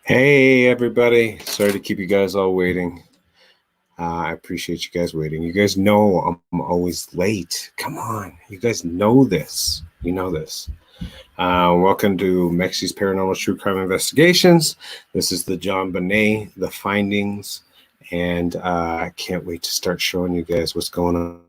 Hey, everybody. Sorry to keep you guys all waiting. I appreciate you guys waiting. You guys know I'm always late. Come on. You guys know this. You know this. Welcome to Mekcee's Paranormal True Crime Investigations. This is the JONBENÉT The Findings. And I can't wait to start showing you guys what's going on.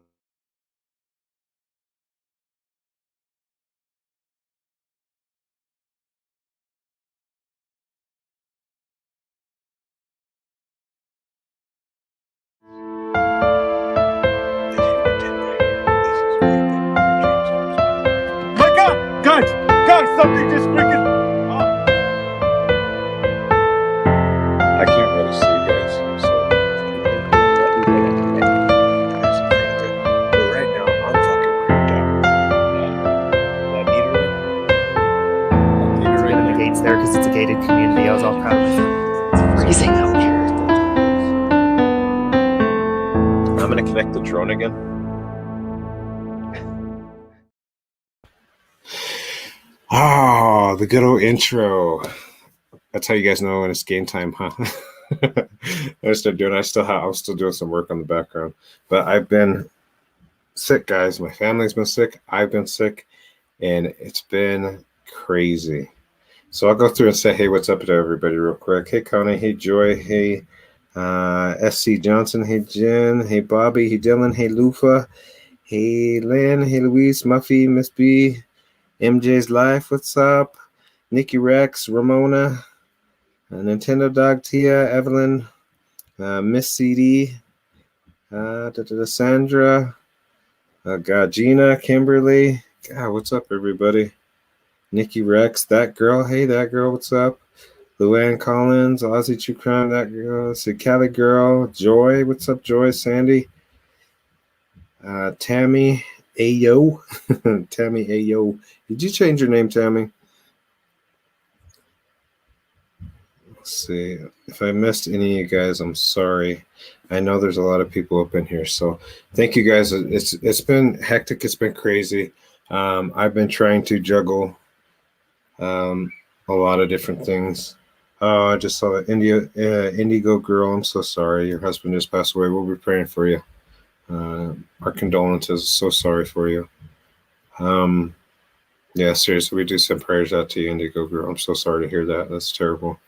Guys, something just freaking. I can't really see you guys. But right now, I'm fucking creeped out. That meter Right in the gates there because it's a gated community. I was all proud of myself. It's freezing out here. I'm going to connect the drone again. Oh, the good old intro. That's how you guys know when it's game time, huh? I'm still doing some work on the background. But I've been sick, guys. My family's been sick. I've been sick. And it's been crazy. So I'll go through and say, hey, what's up to everybody real quick. Hey, Connie. Hey, Joy. Hey, SC Johnson. Hey, Jen. Hey, Bobby. Hey, Dylan. Hey, Lufa. Hey, Lynn. Hey, Louise. Muffy. Miss B. MJ's Life, what's up? Nikki Rex, Ramona, Nintendo Dog, Tia, Evelyn, Miss CD, Sandra, God, Gina, Kimberly. God, what's up, everybody? Nikki Rex, that girl, hey, that girl, what's up? Luann Collins, Aussie True Crime, that girl, Cali Girl, Joy, what's up, Joy, Sandy, Tammy, Ayo, Tammy Ayo. Did you change your name, Tammy? Let's see. If I missed any of you guys, I'm sorry. I know there's a lot of people up in here, so thank you guys. It's been hectic. It's been crazy. I've been trying to juggle a lot of different things. Oh, I just saw that Indigo girl. I'm so sorry. Your husband just passed away. We'll be praying for you. Our condolences. So sorry for you. Yeah, seriously, we do send prayers out to you, Indigo girl. I'm so sorry to hear that. That's terrible.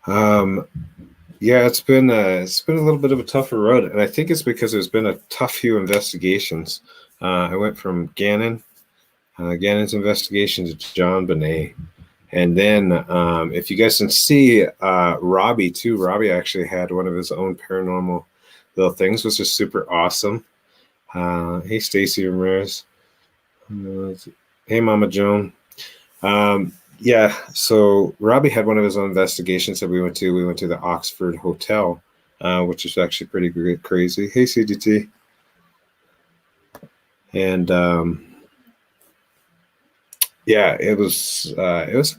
Yeah, it's been a little bit of a tougher road, and I think it's because there's been a tough few investigations. I went from Gannon's investigation to JONBENÉT, and then if you guys can see Robbie too. Robbie actually had one of his own paranormal little things, which is super awesome. Hey, Stacy Ramirez. Hey, Mama Joan. Yeah, so Robbie had one of his own investigations that we went to. We went to the Oxford Hotel, which is actually pretty crazy. Hey, CDT. And yeah, it was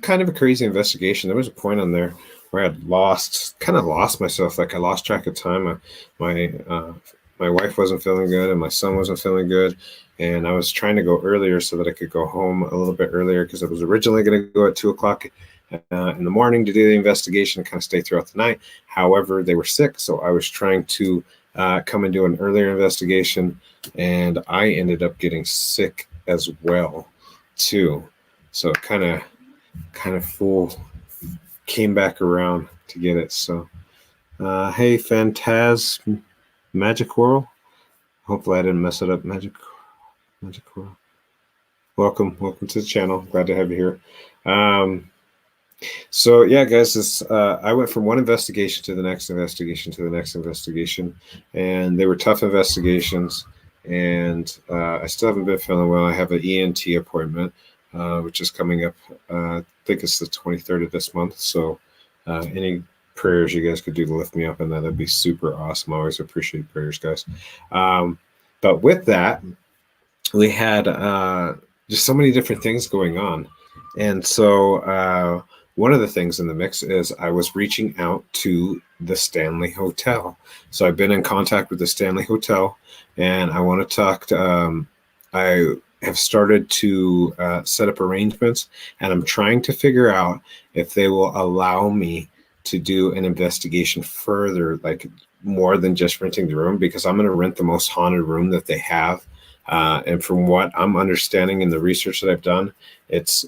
kind of a crazy investigation. There was a point on there where I had kind of lost myself. Like I lost track of time. My wife wasn't feeling good, and my son wasn't feeling good. And I was trying to go earlier so that I could go home a little bit earlier because I was originally going to go at 2 o'clock in the morning to do the investigation and kind of stay throughout the night. However, they were sick, so I was trying to come and do an earlier investigation, and I ended up getting sick as well, too. So it kind of full came back around to get it. So, hey, Phantaz Magic World. Hopefully I didn't mess it up, Magic World. Welcome to the channel. Glad to have you here. So yeah, guys, I went from one investigation to the next investigation to the next investigation, and they were tough investigations. And I still haven't been feeling well. I have an ENT appointment, which is coming up. I think it's the 23rd of this month. So any prayers you guys could do to lift me up, and that'd be super awesome. I always appreciate prayers, guys. But with that, we had just so many different things going on. And so one of the things in the mix is I was reaching out to the Stanley Hotel. So I've been in contact with the Stanley Hotel, and I want to talk to, I have started to set up arrangements, and I'm trying to figure out if they will allow me to do an investigation further, like more than just renting the room, because I'm going to rent the most haunted room that they have. And from what I'm understanding in the research that I've done, it's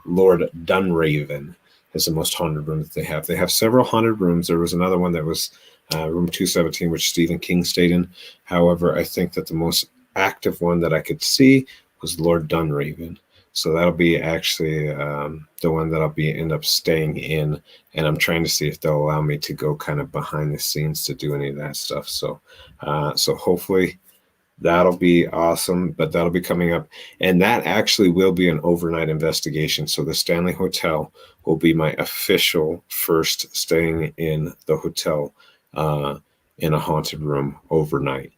Lord Dunraven is the most haunted room that they have. They have several haunted rooms. There was another one that was room 217, which Stephen King stayed in. However, I think that the most active one that I could see was Lord Dunraven. So that'll be actually the one that I'll end up staying in, and I'm trying to see if they'll allow me to go kind of behind the scenes to do any of that stuff. So, so hopefully that'll be awesome, but that'll be coming up, and that actually will be an overnight investigation. So the Stanley Hotel will be my official first staying in the hotel in a haunted room overnight,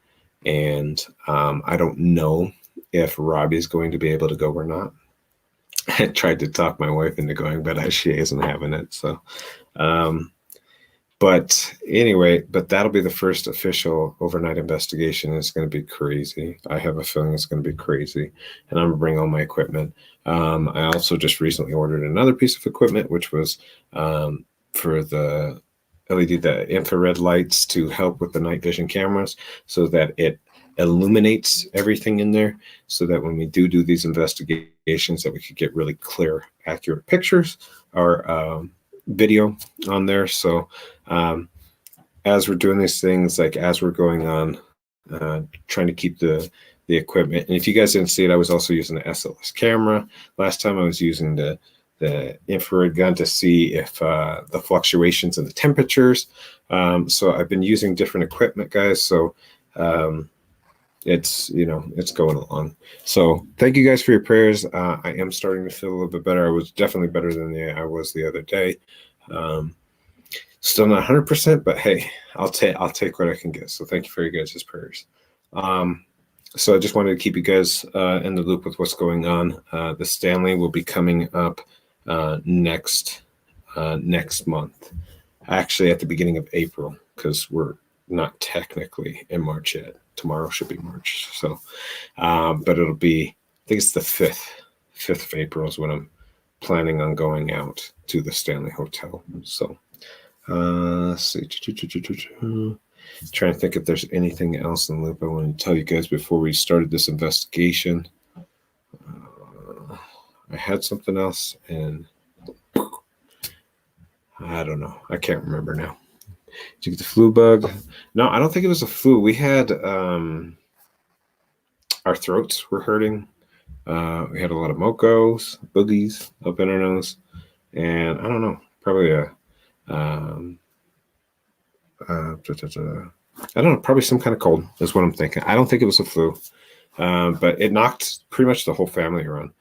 and I don't know if Robbie's going to be able to go or not. I tried to talk my wife into going, but she isn't having it. So, but anyway, but that'll be the first official overnight investigation. It's going to be crazy. I have a feeling it's going to be crazy, and I'm going to bring all my equipment. I also just recently ordered another piece of equipment, which was for the LED, the infrared lights to help with the night vision cameras, so that it illuminates everything in there, so that when we do these investigations, that we could get really clear, accurate pictures or video on there. So as we're doing these things, like as we're going on, trying to keep the equipment. And if you guys didn't see it, I was also using the SLS camera. Last time I was using the infrared gun to see if the fluctuations in the temperatures. So I've been using different equipment, guys. So it's going along. So thank you guys for your prayers. I am starting to feel a little bit better. I was definitely better than I was the other day. Still not 100%, but hey, I'll take what I can get. So thank you for your guys' prayers. So I just wanted to keep you guys in the loop with what's going on. The Stanley will be coming up next month, actually at the beginning of April, because we're not technically in March yet. Tomorrow should be March. So, but it'll be, I think it's the 5th of April is when I'm planning on going out to the Stanley Hotel. So, let's see. Trying to think if there's anything else in the loop I want to tell you guys before we started this investigation. I had something else, and I don't know. I can't remember now. Did you get the flu bug? No, I don't think it was a flu. We had our throats were hurting. We had a lot of mocos, boogies up in our nose, and I don't know, probably I don't know, probably some kind of cold is what I'm thinking. I don't think it was a flu, but it knocked pretty much the whole family around.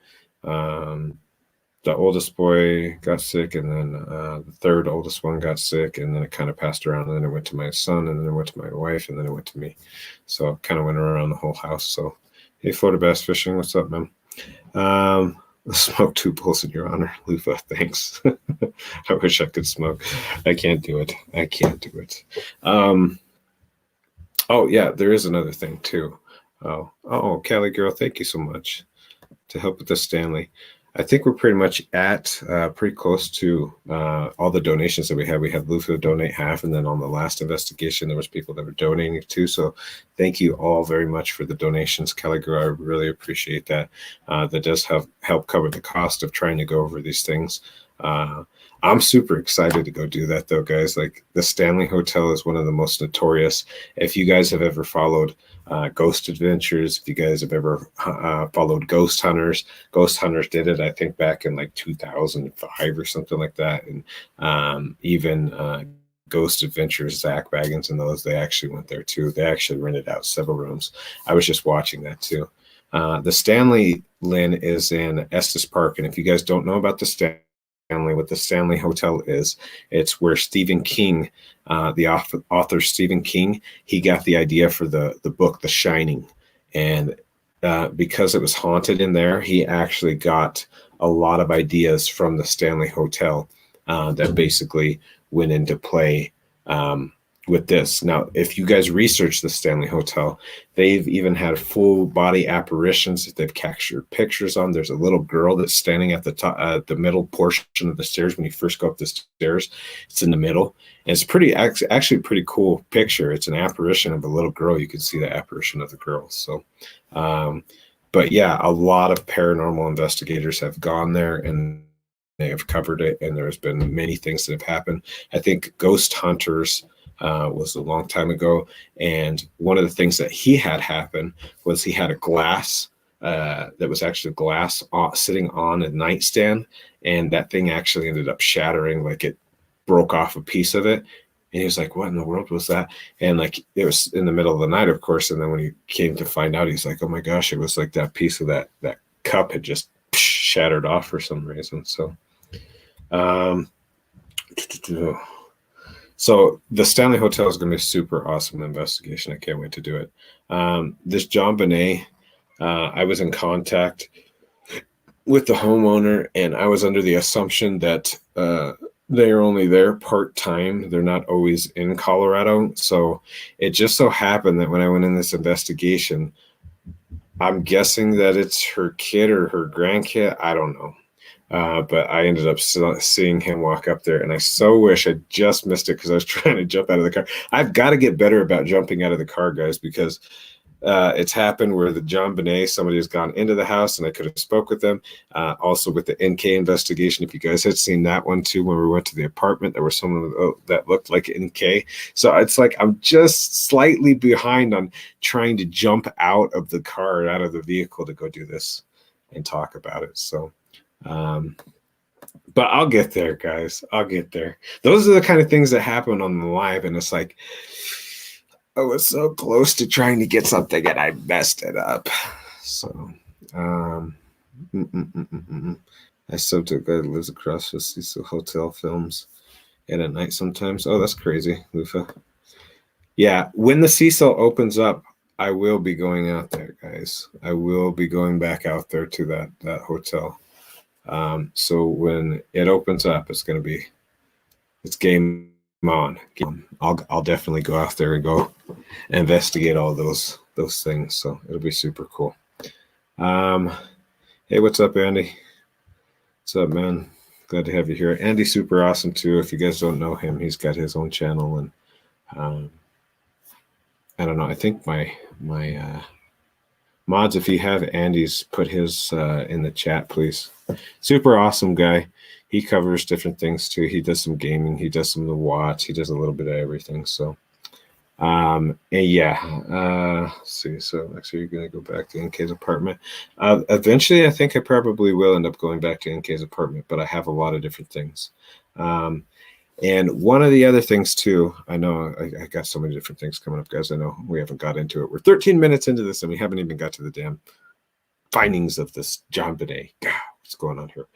The oldest boy got sick, and then the third oldest one got sick, and then it kind of passed around, and then it went to my son, and then it went to my wife, and then it went to me. So it kind of went around the whole house. So, hey, Florida Bass Fishing, what's up, man? Smoke 2 bulls in your honor, Lufa. Thanks. I wish I could smoke. I can't do it. Oh yeah, there is another thing too. Oh, Cali girl, thank you so much to help with the Stanley. I think we're pretty much at pretty close to all the donations that we had. We had Lufa donate half, and then on the last investigation, there was people that were donating too. So thank you all very much for the donations, Kelly Girl. I really appreciate that. That does help cover the cost of trying to go over these things. I'm super excited to go do that though, guys. Like the Stanley Hotel is one of the most notorious. If you guys have ever followed Ghost Adventures, if you guys have ever followed Ghost Hunters did it, I think back in like 2005 or something like that. And even Ghost Adventures, Zach Baggins and those, they actually went there too. They actually rented out several rooms. I was just watching that too. The Stanley, Lynn, is in Estes Park. And if you guys don't know about the Stanley, what the Stanley Hotel is, it's where Stephen King, the author Stephen King, he got the idea for the book The Shining. And because it was haunted in there, he actually got a lot of ideas from the Stanley Hotel that basically went into play with this. Now, if you guys research the Stanley Hotel, they've even had full body apparitions that they've captured pictures on. There's a little girl that's standing at the top, the middle portion of the stairs when you first go up the stairs. It's in the middle, and it's actually a pretty cool picture. It's an apparition of a little girl. You can see the apparition of the girl. So, but yeah, a lot of paranormal investigators have gone there and they have covered it, and there's been many things that have happened. I think Ghost Hunters was a long time ago, and one of the things that he had happen was he had a glass that was actually glass sitting on a nightstand, and that thing actually ended up shattering, like it broke off a piece of it. And he was like, what in the world was that? And like, it was in the middle of the night, of course. And then when he came to find out, he's like, oh my gosh, it was like that piece of that cup had just shattered off for some reason. So so the Stanley Hotel is going to be a super awesome investigation. I can't wait to do it. This JONBENÉT, I was in contact with the homeowner, and I was under the assumption that they are only there part-time. They're not always in Colorado. So it just so happened that when I went in this investigation, I'm guessing that it's her kid or her grandkid. I don't know. But I ended up seeing him walk up there, and I so wish I just missed it because I was trying to jump out of the car. I've got to get better about jumping out of the car, guys, because it's happened where the JONBENÉT, somebody has gone into the house, and I could have spoke with them. Also with the NK investigation, if you guys had seen that one too, when we went to the apartment, there was someone that looked like NK. So it's like I'm just slightly behind on trying to jump out of the car, out of the vehicle to go do this and talk about it. So but I'll get there, guys. I'll get there. Those are the kind of things that happen on the live, and it's like I was so close to trying to get something and I messed it up. So I so to guy that lives across the Cecil Hotel films and at night sometimes. Oh, that's crazy, Lufa. Yeah, when the Cecil opens up, I will be going out there, guys. I will be going back out there to that hotel. So when it opens up, it's game on. I'll definitely go out there and go investigate all those things. So it'll be super cool. Hey, what's up, Andy? What's up, man? Glad to have you here. Andy's super awesome too. If you guys don't know him, he's got his own channel, and I don't know. I think my mods, if you have Andy's, put his in the chat, please. Super awesome guy. He covers different things too. He does some gaming. He does some of the watch. He does a little bit of everything. So, and yeah. Let's see. So actually, you're gonna go back to NK's apartment. Eventually, I think I probably will end up going back to NK's apartment, but I have a lot of different things. And one of the other things too, I know I got so many different things coming up, guys. I know we haven't got into it. We're 13 minutes into this, and we haven't even got to the damn findings of this JONBENÉT. God, what's going on here?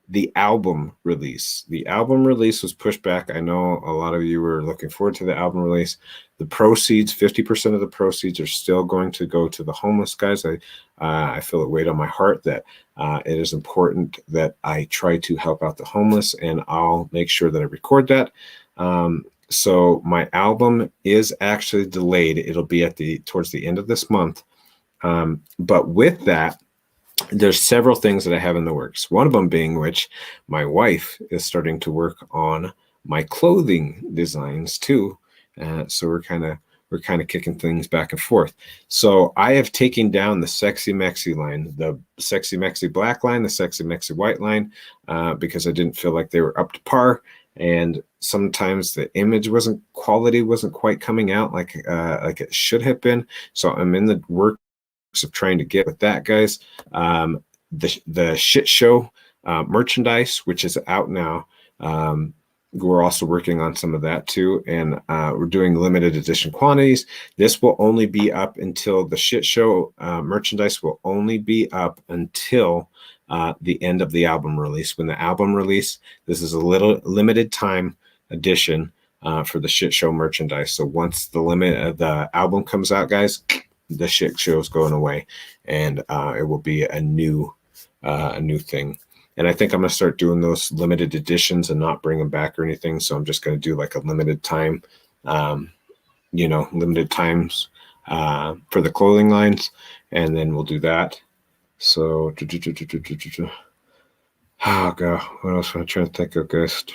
The album release. The album release was pushed back. I know a lot of you were looking forward to the album release. The proceeds, 50% of the proceeds are still going to go to the homeless, guys. I feel it weighed on my heart that it is important that I try to help out the homeless, and I'll make sure that I record that. So my album is actually delayed. It'll be towards the end of this month. But with that, there's several things that I have in the works. One of them being which my wife is starting to work on my clothing designs too. So we're kind of kicking things back and forth. So I have taken down the Sexy Mekcee line, the Sexy Mekcee black line, the Sexy Mekcee white line, because I didn't feel like they were up to par. And sometimes the image quality wasn't quite coming out like it should have been. So I'm in the work of trying to get with that, guys. The shit show merchandise, which is out now, we're also working on some of that too, and we're doing limited edition quantities. This will only be up until the shit show merchandise will only be up until the end of the album release. When the album release, this is a little limited time edition for the shit show merchandise. So once the album comes out, guys, the shit show is going away, and it will be a new thing. And I think I'm going to start doing those limited editions and not bring them back or anything. So I'm just going to do like a limited time limited times for the clothing lines, and then we'll do that. So, oh god, what else am I trying to think of, guys?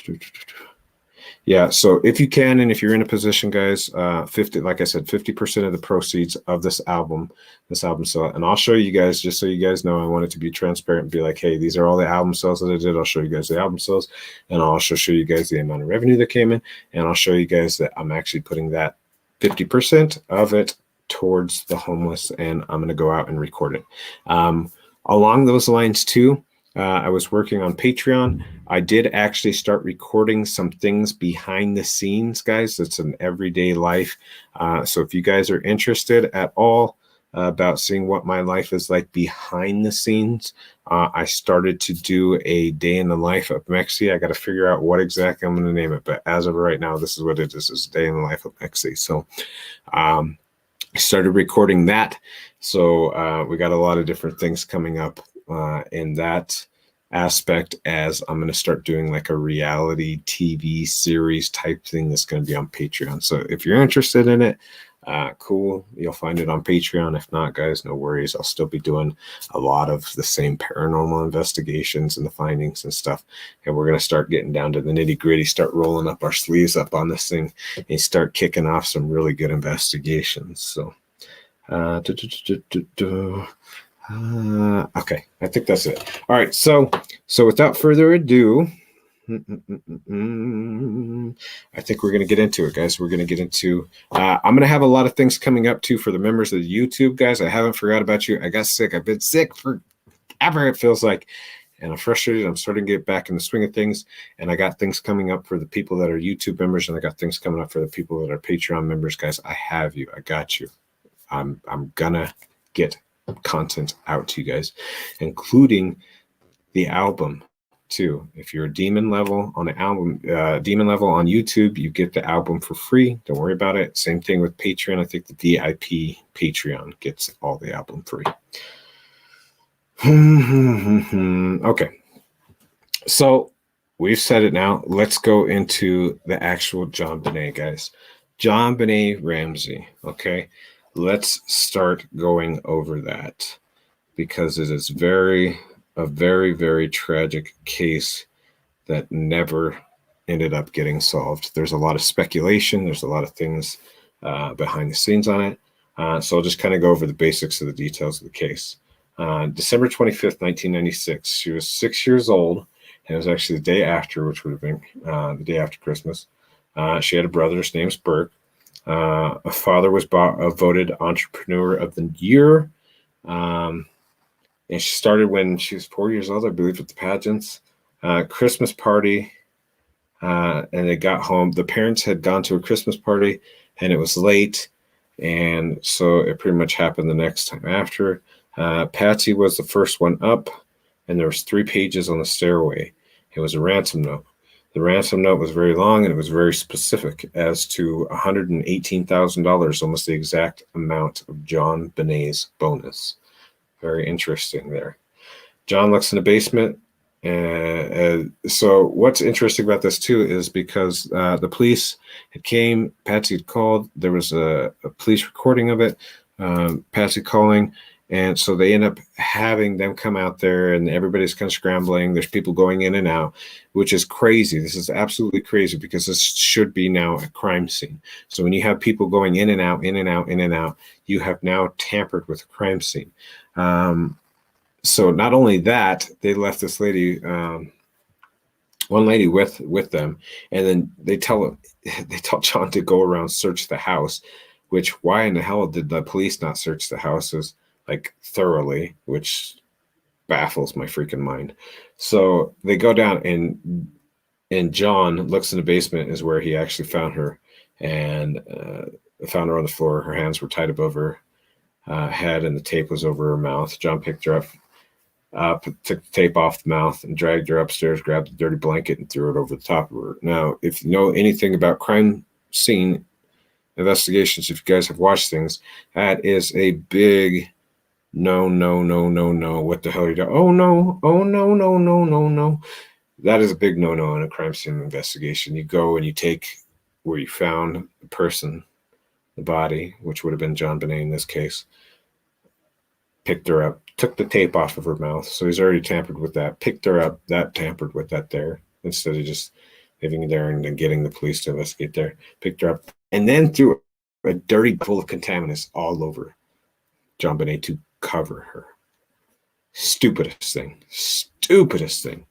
Yeah, so if you can, and if you're in a position, guys, 50, like I said, 50% of the proceeds of this album sale, and I'll show you guys, just so you guys know, I want it to be transparent and be like, hey, these are all the album sales that I did. I'll show you guys the album sales, and I'll also show you guys the amount of revenue that came in, and I'll show you guys that I'm actually putting that 50% of it towards the homeless, and I'm going to go out and record it. Along those lines too, I was working on Patreon. I did actually start recording some things behind the scenes, guys. It's an everyday life. So if you guys are interested at all about seeing what my life is like behind the scenes, I started to do a day in the life of Mekcee. I got to figure out what exactly I'm going to name it. But as of right now, this is what it is. It's a day in the life of Mekcee. So I started recording that. So we got a lot of different things coming up in that aspect, as I'm going to start doing like a reality TV series type thing that's going to be on Patreon. So if you're interested in it, cool, you'll find it on Patreon. If not, guys, no worries. I'll still be doing a lot of the same paranormal investigations and the findings and stuff. And we're going to start getting down to the nitty gritty, start rolling up our sleeves up on this thing and start kicking off some really good investigations. So, okay, I think that's it. All right, so without further ado, I think we're going to get into it, guys. We're going to get into, I'm going to have a lot of things coming up too for the members of the YouTube, guys. I haven't forgot about you. I got sick. I've been sick forever, it feels like, and I'm frustrated. I'm starting to get back in the swing of things, and I got things coming up for the people that are YouTube members, and I got things coming up for the people that are Patreon members, guys. I have you. I got you. I'm gonna get content out to you guys, including the album too. If you're a demon level on the album, demon level on YouTube, you get the album for free. Don't worry about it. Same thing with Patreon. I think the VIP Patreon gets all the album free. Okay, so we've said it now. Let's go into the actual JONBENÉT, guys. JONBENÉT Ramsey. Okay, let's start going over that, because it is a very, very tragic case that never ended up getting solved. There's a lot of speculation. There's a lot of things behind the scenes on it. So I'll just kind of go over the basics of the details of the case. December 25th, 1996, she was 6 years old, and it was actually the day after, which would have been the day after Christmas. She had a brother. His name's Burke. A father was voted Entrepreneur of the Year. And she started when she was 4 years old, I believe, with the pageants. Christmas party, and they got home. The parents had gone to a Christmas party, and it was late, and so it pretty much happened the next time after. Patsy was the first one up, and there was 3 pages on the stairway. It was a ransom note. The ransom note was very long, and it was very specific as to $118,000, almost the exact amount of JONBENÉT's bonus. Very interesting there. John looks in the basement. So what's interesting about this too is because the police had came, Patsy had called, there was a police recording of it, Patsy calling, and so they end up having them come out there, and everybody's kind of scrambling. There's people going in and out, which is crazy. This is absolutely crazy, because this should be now a crime scene. So when you have people going in and out, in and out, in and out, you have now tampered with a crime scene. So not only that, they left this lady, one lady with them, and then they tell John to go around search the house. Which, why in the hell did the police not search the houses like thoroughly? Which baffles my freaking mind. So they go down, and John looks in the basement, is where he actually found her, and found her on the floor. Her hands were tied above her head, and the tape was over her mouth. John picked her up, took the tape off the mouth, and dragged her upstairs, grabbed the dirty blanket, and threw it over the top of her. Now, if you know anything about crime scene investigations, if you guys have watched things, that is a big no. What the hell are you doing? Oh no. That is a big no in a crime scene investigation. You go and you take where you found the person, the body, which would have been JonBenét in this case, picked her up, took the tape off of her mouth. So he's already tampered with that, picked her up, that tampered with that there, instead of just leaving there and then getting the police to investigate there, picked her up, and then threw a dirty full of contaminants all over JonBenét to cover her. Stupidest thing. Stupidest thing.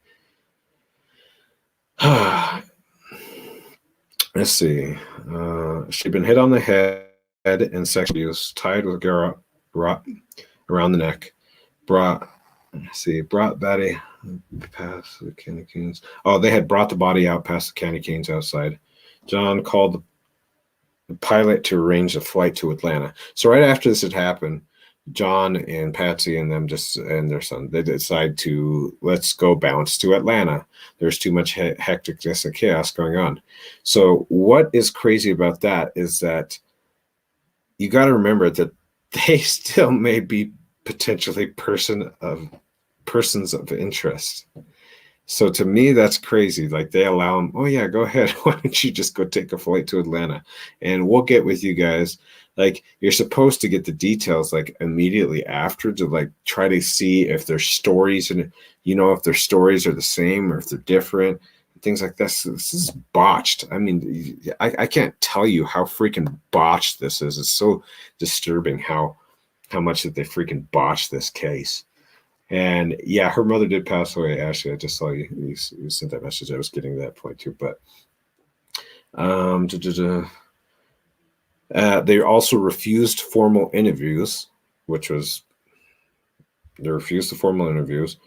Let's see. She'd been hit on the head and sexually abused, tied with a garrote around the neck. Brought Betty past the candy canes. Oh, they had brought the body out past the candy canes outside. John called the pilot to arrange a flight to Atlanta. So right after this had happened, John and Patsy and them and their son, they decide to, let's go bounce to Atlanta. There's too much hecticness and chaos going on. So what is crazy about that is that you got to remember that they still may be potentially persons of interest. So to me, that's crazy. Like, they allow them, oh yeah, go ahead. Why don't you just go take a flight to Atlanta and we'll get with you guys. Like, you're supposed to get the details like immediately after, to like try to see if their stories, and if their stories are the same or if they're different, things like this. This is botched. I mean, I can't tell you how freaking botched this is. It's so disturbing how much that they freaking botched this case. And yeah, her mother did pass away. Ashley, I just saw you sent that message. I was getting to that point too. But they also refused formal interviews, they refused the formal interviews.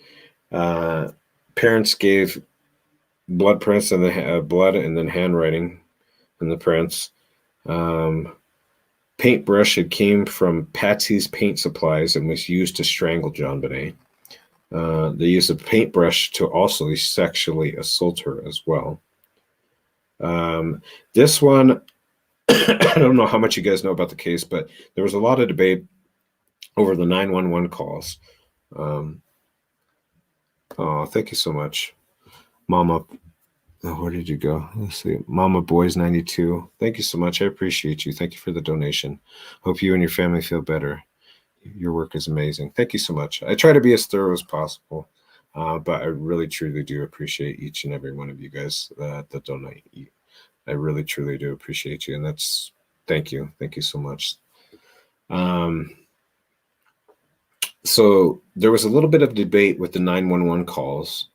Parents gave blood prints and the blood and then handwriting in the prints. Paintbrush had came from Patsy's paint supplies and was used to strangle JonBenét. They used a paintbrush to also sexually assault her as well. This one, I don't know how much you guys know about the case, but there was a lot of debate over the 911 calls. Oh, thank you so much, Mama. Oh, where did you go? Let's see. Mama Boys 92. Thank you so much. I appreciate you. Thank you for the donation. Hope you and your family feel better. Your work is amazing. Thank you so much. I try to be as thorough as possible, but I really, truly do appreciate each and every one of you guys that donate. I really, truly do appreciate you. And that's, thank you. Thank you so much. So there was a little bit of debate with the 911 calls.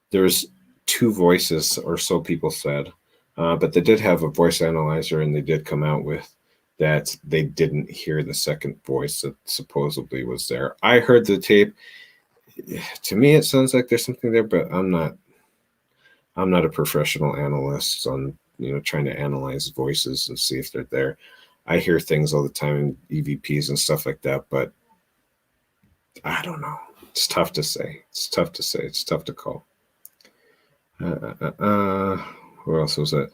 There's two voices, or so people said, but they did have a voice analyzer, and they did come out with that they didn't hear the second voice that supposedly was there. I heard the tape. To me, it sounds like there's something there, but I'm not a professional analyst on trying to analyze voices and see if they're there. I hear things all the time in EVPs and stuff like that, but I don't know. It's tough to say. It's tough to call. Where else was it?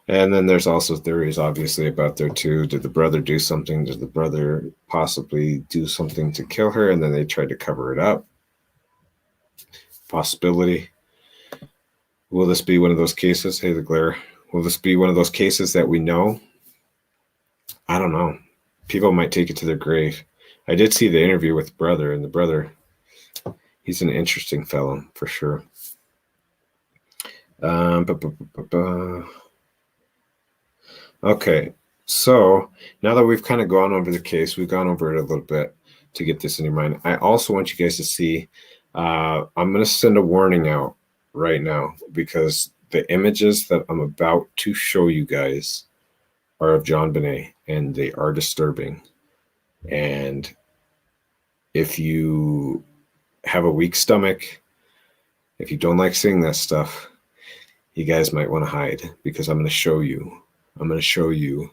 And then there's also theories, obviously, about there too. Did the brother do something? Did the brother possibly do something to kill her, and then they tried to cover it up? Possibility. Will this be one of those cases? Hey, the glare. Will this be one of those cases that we know? I don't know. People might take it to their grave. I did see the interview with the brother, and the brother, he's an interesting fellow for sure. Okay, so now that we've kind of gone over the case, we've gone over it a little bit to get this in your mind. I also want you guys to see, I'm going to send a warning out right now, because the images that I'm about to show you guys are of JonBenét, and they are disturbing. And if you have a weak stomach, if you don't like seeing that stuff, you guys might want to hide, because I'm going to show you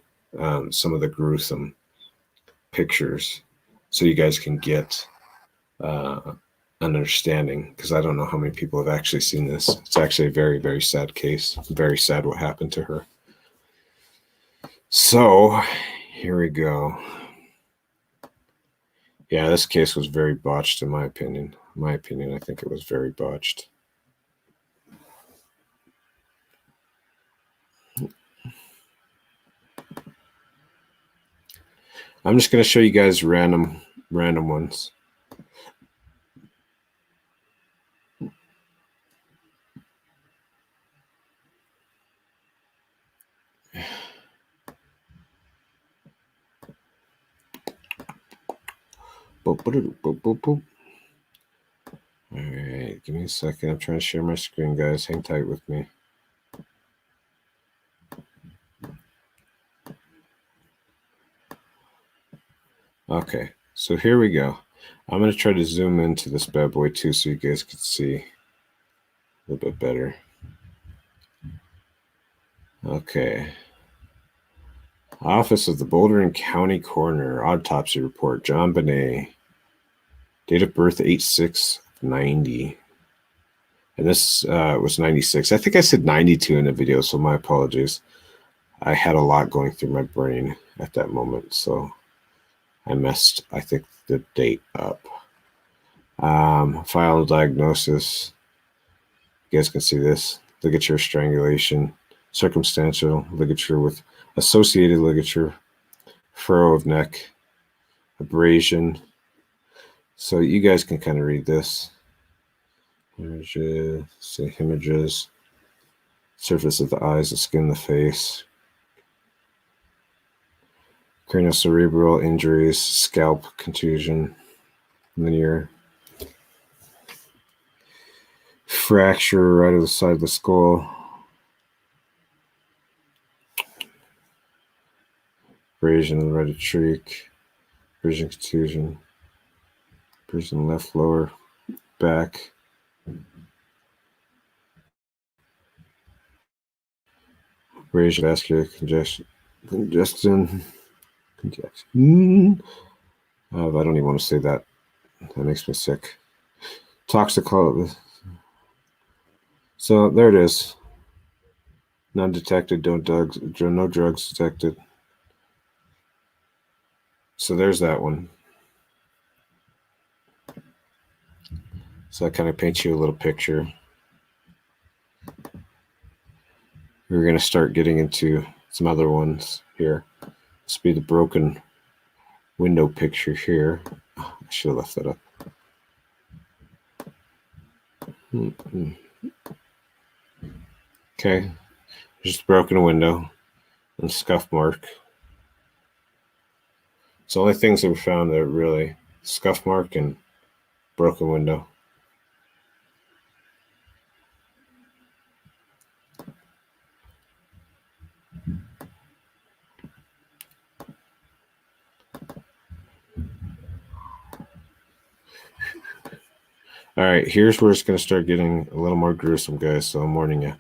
some of the gruesome pictures so you guys can get an understanding, because I don't know how many people have actually seen this. It's actually a very, very sad case. Very sad what happened to her. So here we go. Yeah, this case was very botched in my opinion. I think it was very botched. I'm just going to show you guys random ones. Boop, boop, boop, boop, boop. All right, give me a second. I'm trying to share my screen, guys. Hang tight with me. Okay, so here we go. I'm going to try to zoom into this bad boy too so you guys can see a little bit better. Okay. Office of the Boulder County Coroner. Autopsy report. JONBENÉT. Date of birth 8/6/90. And this was 96. I think I said 92 in the video, so my apologies. I had a lot going through my brain at that moment, so I messed, I think, the date up. Final diagnosis. You guys can see this. Ligature strangulation. Circumstantial ligature with associated ligature. Furrow of neck. Abrasion. So you guys can kind of read this. Images, say images. Surface of the eyes, the skin, the face. Craniocerebral injuries, scalp contusion, linear. Fracture right of the side of the skull. Abrasion in the right cheek. Abrasion contusion. Abrasion left lower back. Abrasion vascular congestion. I don't even want to say that. That makes me sick. Toxicology. So there it is. None detected. No drugs detected. So there's that one. So that kind of paints you a little picture. We're going to start getting into some other ones here. This will be the broken window picture here. I should have left that up. Okay, just a broken window and scuff mark. It's the only things that we found that are really scuff mark and broken window. All right, here's where it's going to start getting a little more gruesome, guys. So I'm warning you.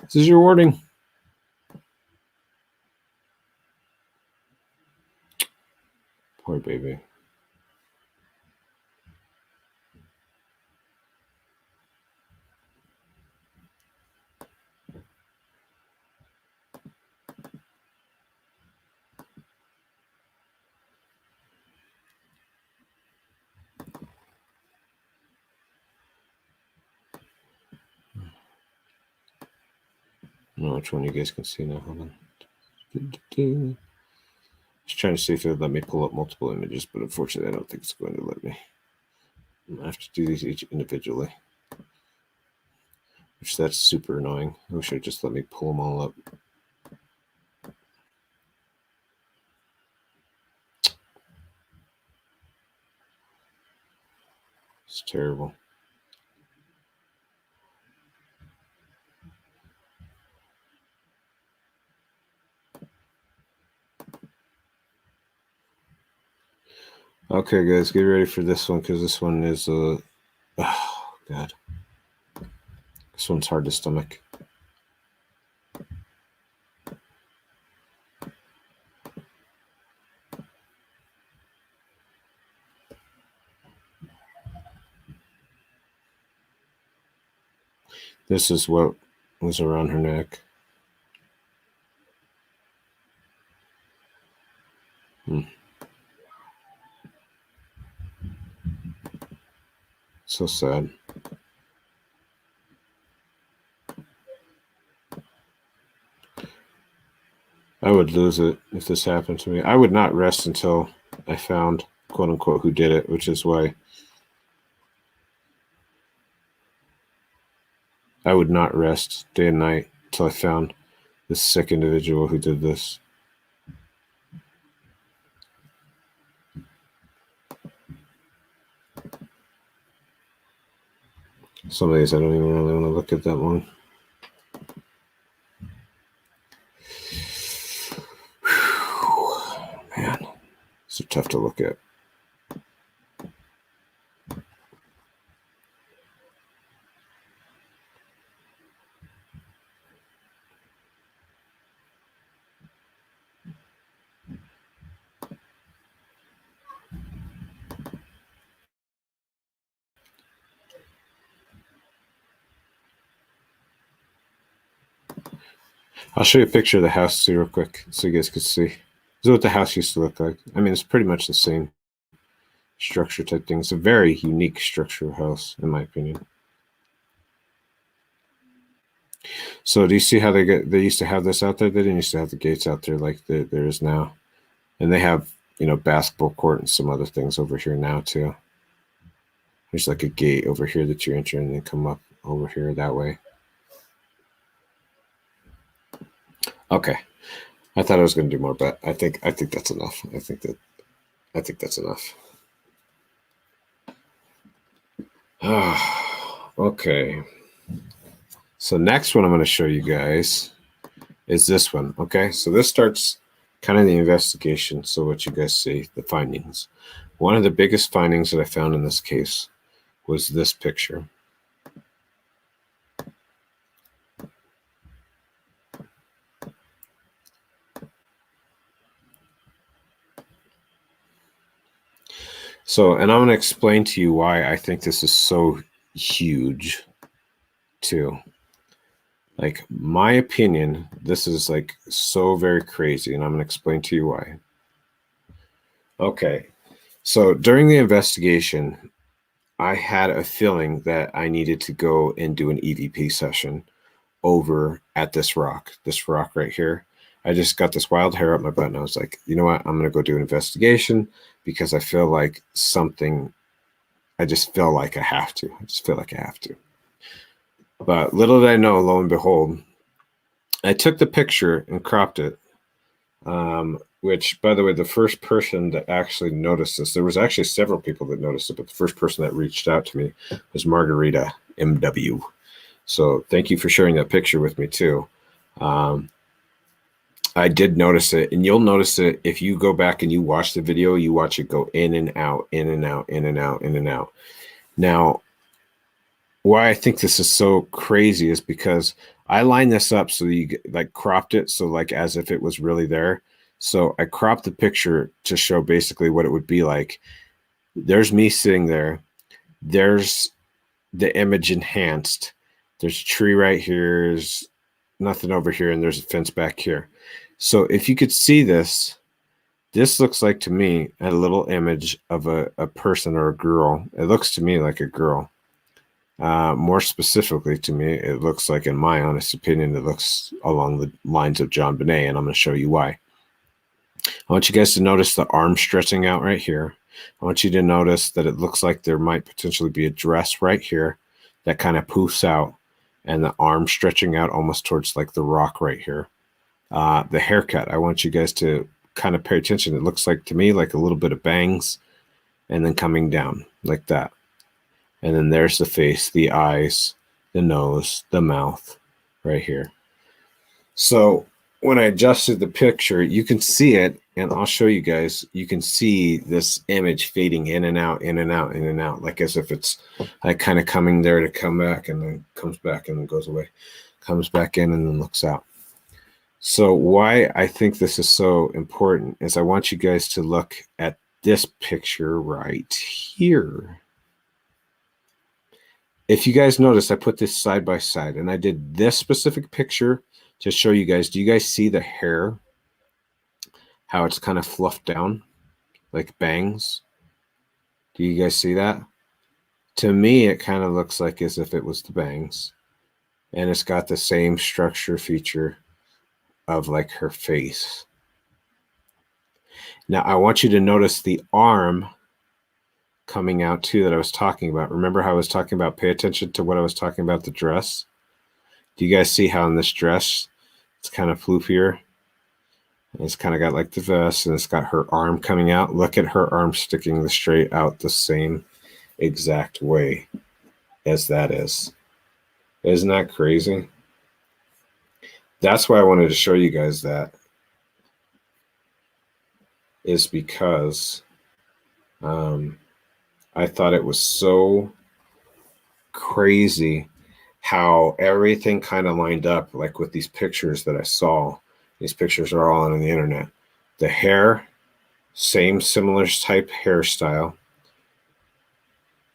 This is your warning. Poor baby. I don't know which one you guys can see now. Hold on. Just trying to see if it'll let me pull up multiple images, but unfortunately, I don't think it's going to let me. I have to do these each individually, which that's super annoying. I wish it just let me pull them all up. It's terrible. Okay, guys, get ready for this one because this one is oh god, this one's hard to stomach. This is what was around her neck. So sad. I would lose it if this happened to me. I would not rest until I found, quote unquote, who did it, which is why I would not rest day and night until I found this sick individual who did this. Some of these I don't even really want to look at that long. Man, these are tough to look at. I'll show you a picture of the house too real quick so you guys can see. This is what the house used to look like. I mean, it's pretty much the same structure type thing. It's a very unique structure house, in my opinion. So do you see how they used to have this out there? They didn't used to have the gates out there like there is now. And they have, you know, basketball court and some other things over here now too. There's like a gate over here that you enter and then come up over here that way. Okay. I thought I was going to do more, but I think that's enough. I think that's enough. Okay. So next one I'm going to show you guys is this one. Okay. So this starts kind of the investigation. So what you guys see, the findings. One of the biggest findings that I found in this case was this picture. So, and I'm going to explain to you why I think this is so huge too. Like, my opinion, this is like so very crazy, and I'm going to explain to you why. Okay. So during the investigation, I had a feeling that I needed to go and do an EVP session over at this rock right here. I just got this wild hair up my butt, and I was like, you know what? I'm going to go do an investigation because I feel like something, I just feel like I have to. I just feel like I have to. But little did I know, lo and behold, I took the picture and cropped it. Which, by the way, the first person that actually noticed this, there was actually several people that noticed it, but the first person that reached out to me was Margarita MW. So thank you for sharing that picture with me too. I did notice it, and you'll notice it if you go back and you watch the video, you watch it go in and out, in and out, in and out, in and out. Now, why I think this is so crazy is because I lined this up so you like cropped it so like as if it was really there. So I cropped the picture to show basically what it would be like. There's me sitting there. There's the image enhanced. There's a tree right here. There's nothing over here, and there's a fence back here. So if you could see this, this looks like to me a little image of a person or a girl. It looks to me like a girl. More specifically to me, it looks like, in my honest opinion, it looks along the lines of JONBENÉ, and I'm going to show you why. I want you guys to notice the arm stretching out right here. I want you to notice that it looks like there might potentially be a dress right here that kind of poofs out, and the arm stretching out almost towards like the rock right here. The haircut, I want you guys to kind of pay attention. It looks like to me like a little bit of bangs and then coming down like that. And then there's the face, the eyes, the nose, the mouth right here. So when I adjusted the picture, you can see it, and I'll show you guys. You can see this image fading in and out, in and out, in and out, like as if it's like kind of coming there to come back and then comes back and then goes away, comes back in and then looks out. So why I think this is so important is I want you guys to look at this picture right here. If you guys notice, I put this side by side, and I did this specific picture to show you guys. Do you guys see the hair? How it's kind of fluffed down like bangs? Do you guys see that? To me, it kind of looks like as if it was the bangs, and it's got the same structure feature of like her face. Now I want you to notice the arm coming out too that I was talking about. Remember how I was talking about, pay attention to what I was talking about, the dress? Do you guys see how in this dress it's kind of floofier? It's kind of got like the vest, and it's got her arm coming out. Look at her arm sticking straight out the same exact way as that is. Isn't that crazy? That's why I wanted to show you guys that, is because I thought it was so crazy how everything kind of lined up, like with these pictures that I saw. These pictures are all on the internet. The hair, same similar type hairstyle.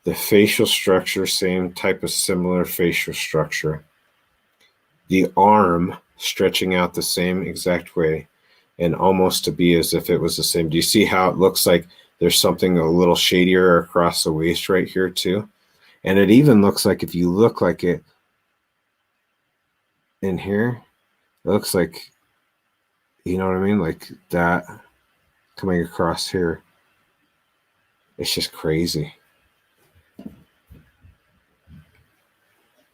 The facial structure, same type of similar facial structure. The arm stretching out the same exact way, and almost to be as if it was the same. Do you see how it looks like there's something a little shadier across the waist right here too? And it even looks like, if you look like it in here, it looks like, you know what I mean? Like that coming across here. It's just crazy.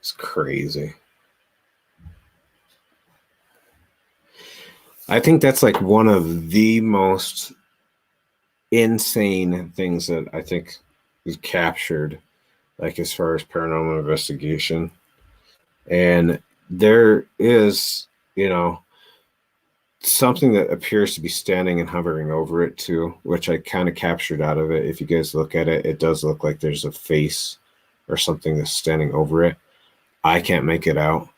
It's crazy. I think that's like one of the most insane things that I think is captured, like as far as paranormal investigation. And there is, you know, something that appears to be standing and hovering over it too, which I kind of captured out of it. If you guys look at it, it does look like there's a face or something that's standing over it. I can't make it out.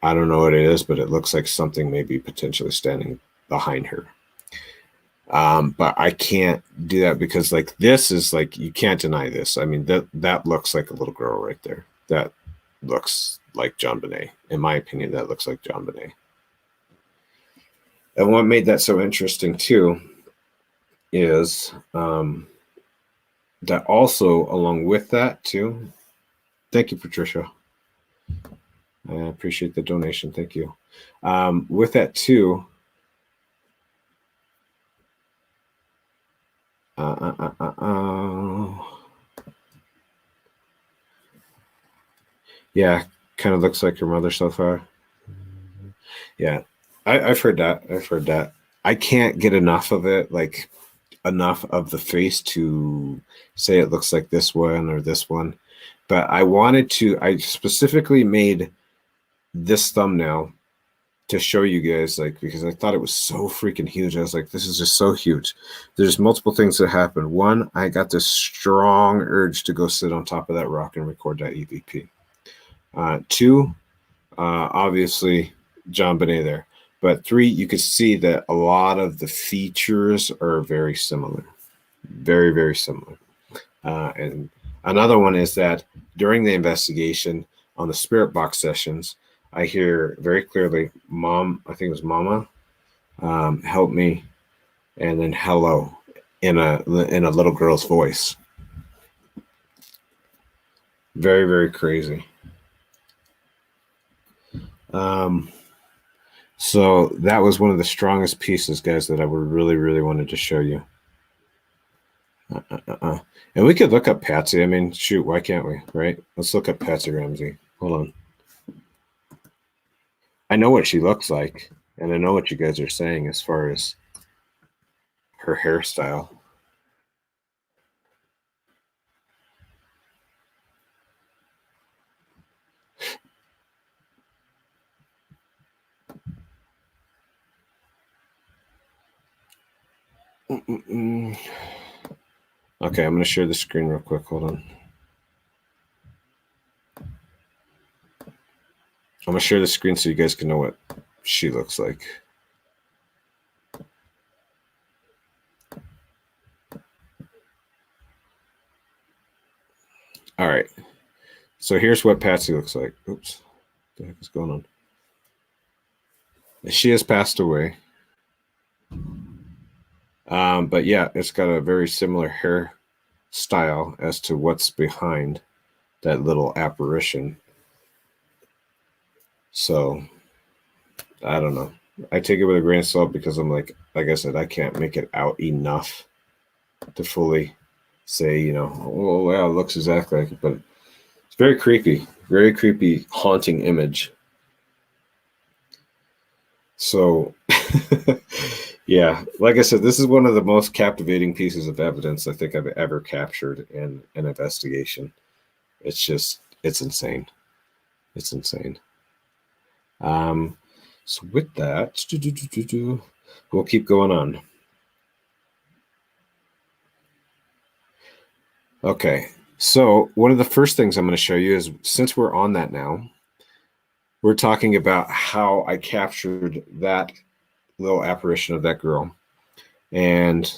I don't know what it is, but it looks like something may be potentially standing behind her. But I can't do that because like this is like, you can't deny this. I mean, that looks like a little girl right there. That looks like JONBENÉT. In my opinion, that looks like JONBENÉT. And what made that so interesting too is that also along with that too. Thank you, Patricia. I appreciate the donation. Thank you. With that too, yeah, kind of looks like your mother so far. Yeah, I've heard that. I've heard that. I can't get enough of it, like enough of the face to say it looks like this one or this one. But I specifically made this thumbnail to show you guys, like, because I thought it was so freaking huge. I was like, this is just so huge. There's multiple things that happened. One, I got this strong urge to go sit on top of that rock and record that EVP. Two, obviously JONBENÉT there. But three, you could see that a lot of the features are very similar. Very, very similar. And another one is that during the investigation on the spirit box sessions, I hear very clearly, Mom, I think it was Mama, help me, and then hello in a little girl's voice. Very, very crazy. So that was one of the strongest pieces, guys, that I would really, really wanted to show you. And we could look up Patsy. I mean, shoot, why can't we, right? Let's look up Patsy Ramsey. Hold on. I know what she looks like, and I know what you guys are saying as far as her hairstyle. Okay, I'm going to share the screen real quick. Hold on. I'm going to share the screen so you guys can know what she looks like. All right. So here's what Patsy looks like. Oops. What the heck is going on? She has passed away. But yeah, it's got a very similar hair style as to what's behind that little apparition. So I don't know. I take it with a grain of salt because I'm like I said, I can't make it out enough to fully say, you know, oh wow, it looks exactly like it, but it's very creepy, haunting image. So, yeah, like I said, this is one of the most captivating pieces of evidence I think I've ever captured in an investigation. It's just, it's insane. It's insane. Um, so with that, we'll keep going on. Okay, so one of the first things I'm going to show you is, since we're on that now, we're talking about how I captured that little apparition of that girl. And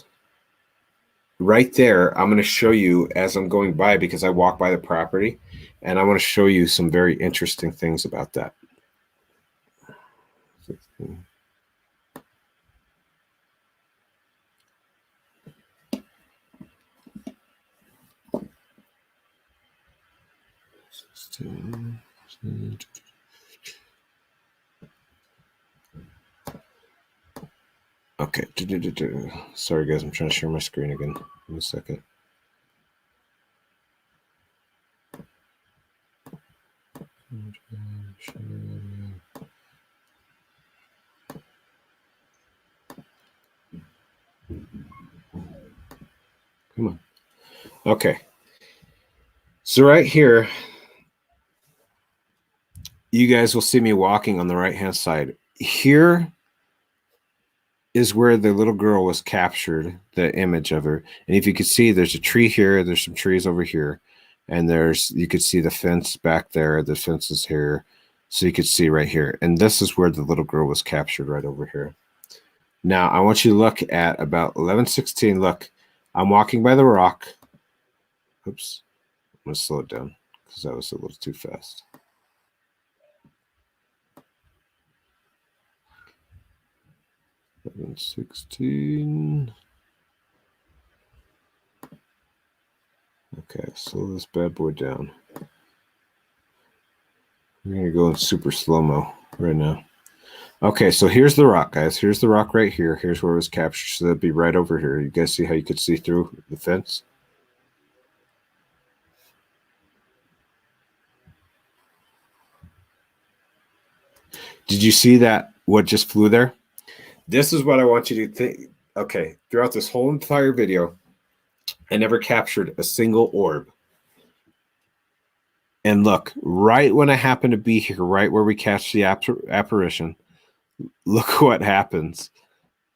right there, I'm going to show you as I'm going by, because I walk by the property, and I want to show you some very interesting things about that. Okay. Sorry, guys. I'm trying to share my screen again. Give me a second. Come on. Okay. So right here, you guys will see me walking on the right-hand side. Here is where the little girl was captured, the image of her. And if you could see, there's a tree here, there's some trees over here, and you could see the fence back there, the fence is here, so you could see right here. And this is where the little girl was captured, right over here. Now, I want you to look at about 11:16. Look, I'm walking by the rock. Oops, I'm going to slow it down because that was a little too fast. And 16. Okay, slow this bad boy down. We're gonna go in super slow-mo right now. Okay, so here's the rock, guys. Here's the rock right here. Here's where it was captured. So that'd be right over here. You guys see how you could see through the fence? Did you see that? What just flew there? This is what I want you to think. Okay, throughout this whole entire video, I never captured a single orb. And look, right when I happen to be here, right where we catch the apparition, look what happens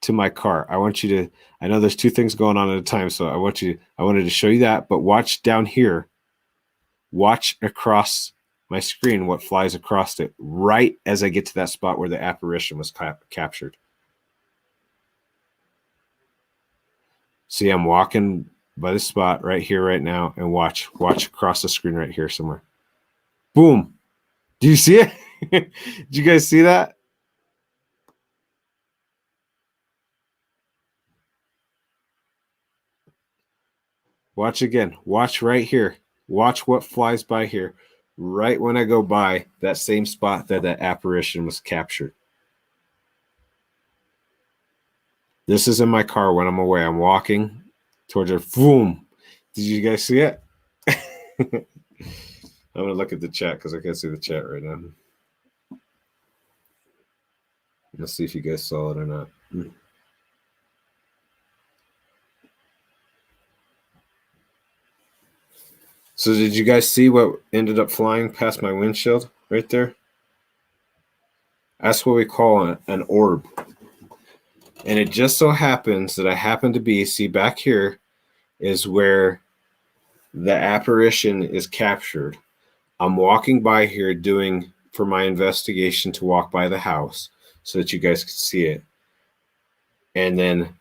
to my car. I want you to, I know there's two things going on at a time, so I wanted to show you that, but watch down here. Watch across my screen what flies across it right as I get to that spot where the apparition was captured. See, I'm walking by the spot right here, right now, and watch across the screen right here somewhere. Boom. Do you see it? Did you guys see that? Watch again. Watch right here. Watch what flies by here. Right when I go by that same spot that apparition was captured. This is in my car when I'm away. I'm walking towards her. Boom. Did you guys see it? I'm going to look at the chat because I can't see the chat right now. Let's see if you guys saw it or not. So did you guys see what ended up flying past my windshield right there? That's what we call an orb. And it just so happens that I happen to be, see back here is where the apparition is captured. I'm walking by here doing, for my investigation, to walk by the house so that you guys can see it. And then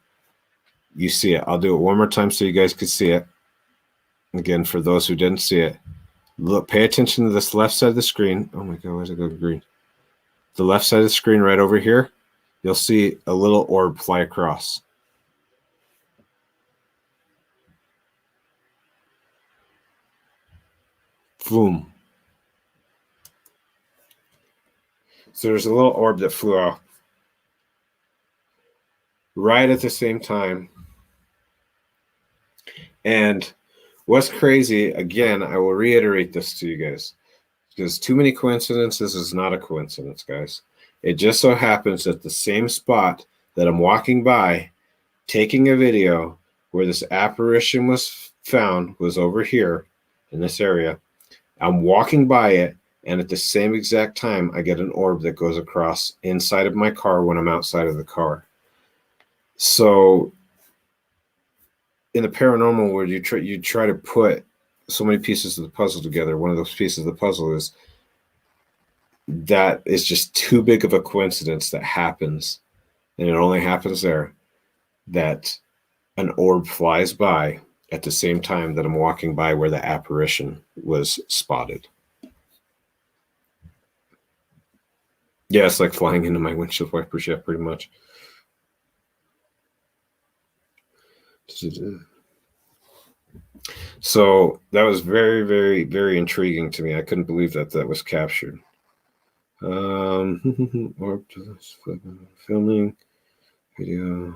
you see it. I'll do it one more time so you guys can see it. Again, for those who didn't see it, look, pay attention to this left side of the screen. Oh my God, where's it go green? The left side of the screen right over here, you'll see a little orb fly across. Boom. So there's a little orb that flew off. right at the same time. And what's crazy, again, I will reiterate this to you guys, because too many coincidences is not a coincidence, guys. It just so happens that the same spot that I'm walking by, taking a video where this apparition was found was over here in this area. I'm walking by it, and at the same exact time, I get an orb that goes across inside of my car when I'm outside of the car. So in the paranormal world, you try to put so many pieces of the puzzle together. One of those pieces of the puzzle is that is just too big of a coincidence that happens, and it only happens there, that an orb flies by at the same time that I'm walking by where the apparition was spotted. Yeah, it's like flying into my windshield wipers, yeah, pretty much. So that was very, very, very intriguing to me. I couldn't believe that that was captured. Orb filming video.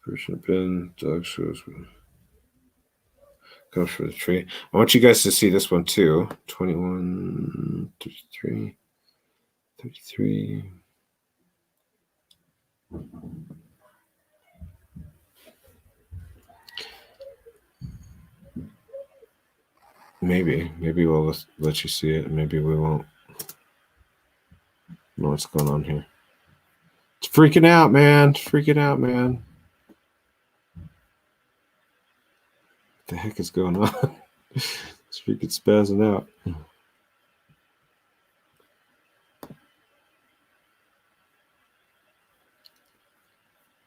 Person pin, dog shows. Goes for the tree. I want you guys to see this one too. 21, 33, 33. Maybe we'll let you see it. Maybe we won't know what's going on here. It's freaking out, man. It's freaking out, man. What the heck is going on? It's freaking spazzing out.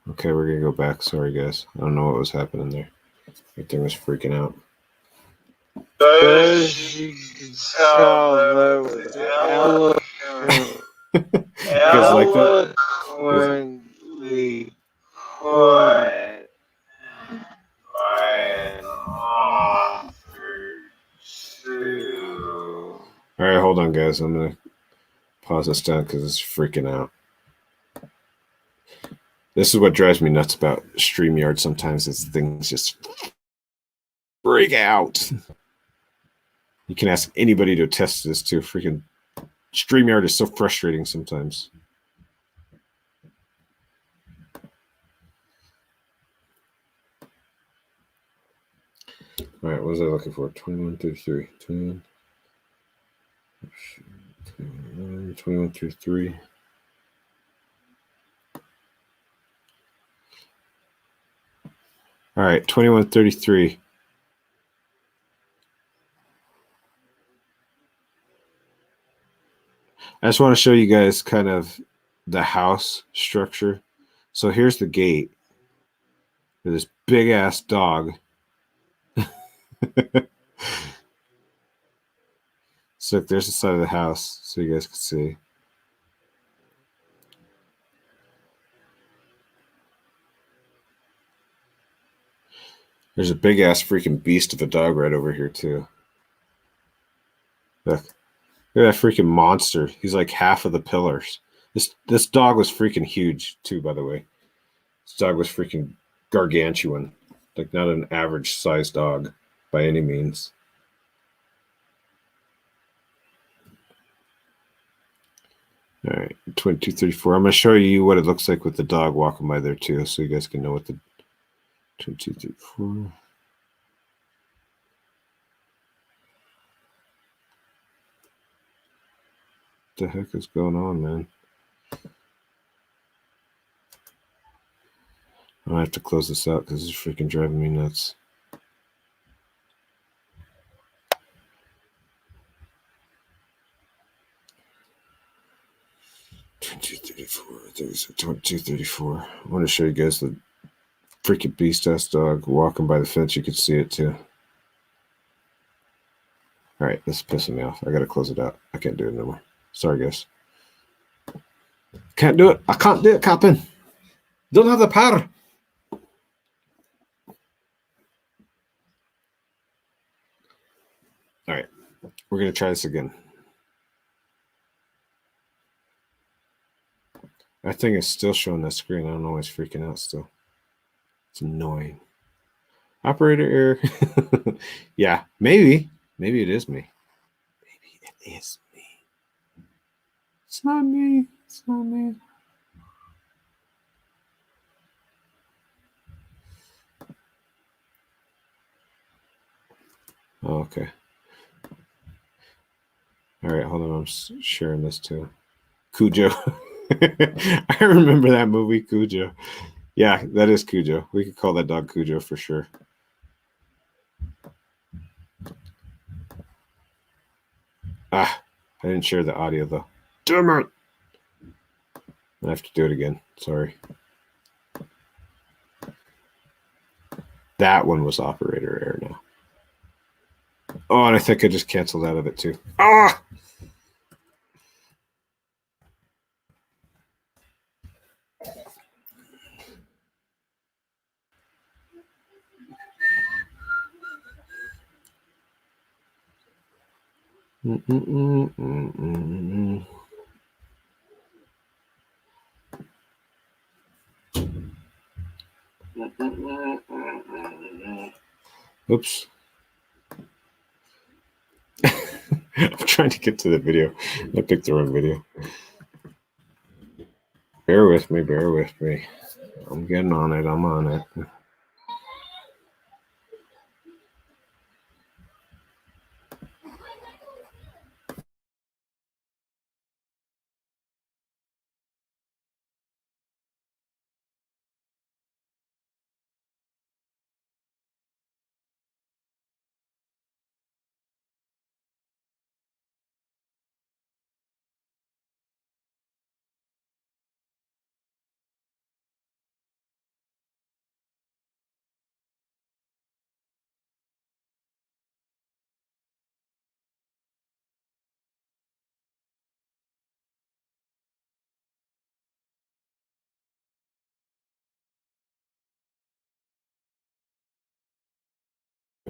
Okay, we're gonna go back. Sorry, guys. I don't know what was happening there. Everything was freaking out. As you can tell, there was eloquently put an offer to. All right, hold on, guys. I'm gonna pause this down because it's freaking out. This is what drives me nuts about StreamYard sometimes, is things just freak out. You can ask anybody to attest to this too. Freaking StreamYard is so frustrating sometimes. All right, what was I looking for? 2133. 2133. All right, 2133. I just want to show you guys kind of the house structure. So here's the gate for this big ass dog. So there's the side of the house so you guys can see. There's a big ass freaking beast of a dog right over here too. Look at that freaking monster. He's like half of the pillars. This dog was freaking huge too, by the way. This dog was freaking gargantuan. Like not an average sized dog by any means. All right, 2234. I'm going to show you what it looks like with the dog walking by there too, so you guys can know what the 2234. What the heck is going on, man? I have to close this out because it's freaking driving me nuts. There's a 2234. I want to show you guys the freaking beast ass dog walking by the fence. You could see it too. All right, this is pissing me off. I gotta close it out. I can't do it anymore. Sorry, guys. Can't do it. I can't do it, Captain. Don't have the power. All right, we're gonna try this again. My thing is still showing that screen. I don't know why it's freaking out still. It's annoying. Operator error. Yeah, maybe. Maybe it is me. Maybe it is me. It's not me. It's not me. Oh, okay. All right, hold on. I'm sharing this too. Cujo. I remember that movie, Cujo. Yeah, that is Cujo. We could call that dog Cujo for sure. Ah, I didn't share the audio though. Damn it! I have to do it again. Sorry. That one was operator error now. Oh, and I think I just canceled out of it too. Ah! Oops. I'm trying to get to the video. I picked the wrong video. Bear with me. Bear with me. I'm getting on it. I'm on it.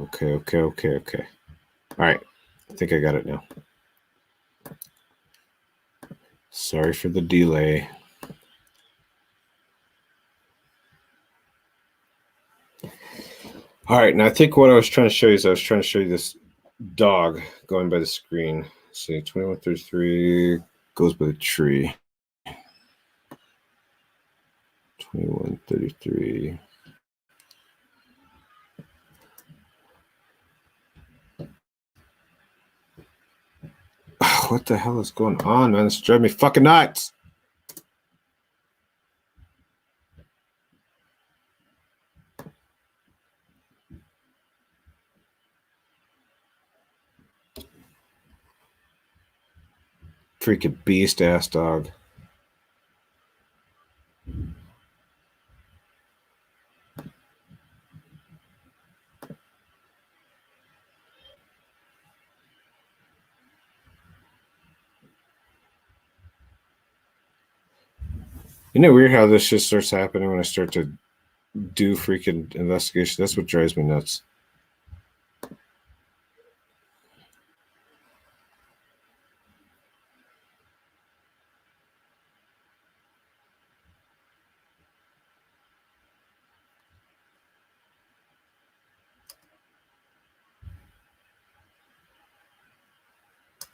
Okay. All right. I think I got it now. Sorry for the delay. All right. Now, I think what I was trying to show you is I was trying to show you this dog going by the screen. Let's see, 2133 goes by the tree. 2133. What the hell is going on, man? It's driving me fucking nuts. Freaking beast ass dog. Isn't it weird how this shit starts happening when I start to do freaking investigation? That's what drives me nuts.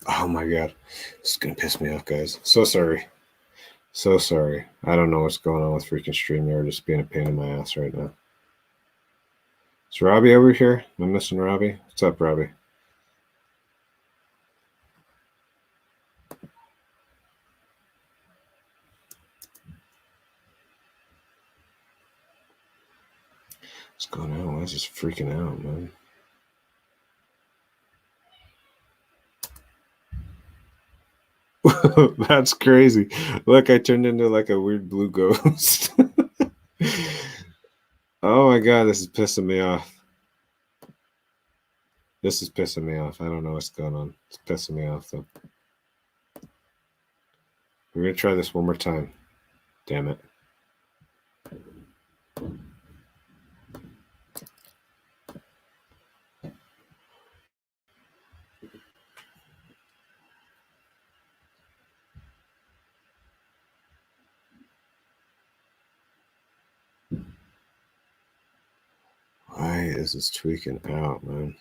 Oh my god. This is gonna piss me off, guys. So sorry. So sorry. I don't know what's going on with freaking StreamYard. Just being a pain in my ass right now. Is Robbie over here? Am I missing Robbie? What's up, Robbie? What's going on? Why is this freaking out, man? That's crazy. Look, I turned into like a weird blue ghost. Oh my god, this is pissing me off. This is pissing me off. I don't know what's going on. It's pissing me off though. We're gonna try this one more time. Damn it. is this tweaking out, man?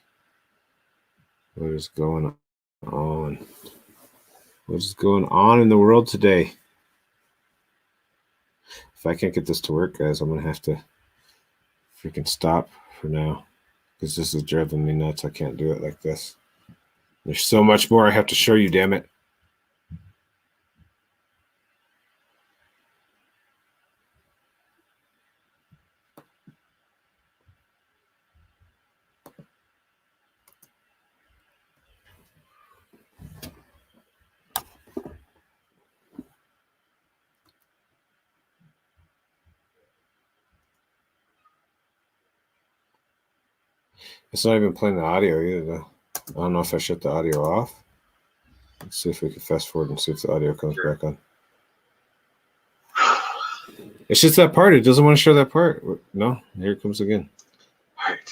What is going on? What is going on in the world today? If I can't get this to work, guys, I'm going to have to freaking stop for now because this is driving me nuts. I can't do it like this. There's so much more I have to show you, damn it. It's not even playing the audio either, though. I don't know if I shut the audio off. Let's see if we can fast forward and see if the audio comes back on. It's just that part. It doesn't want to show that part. No, here it comes again. All right.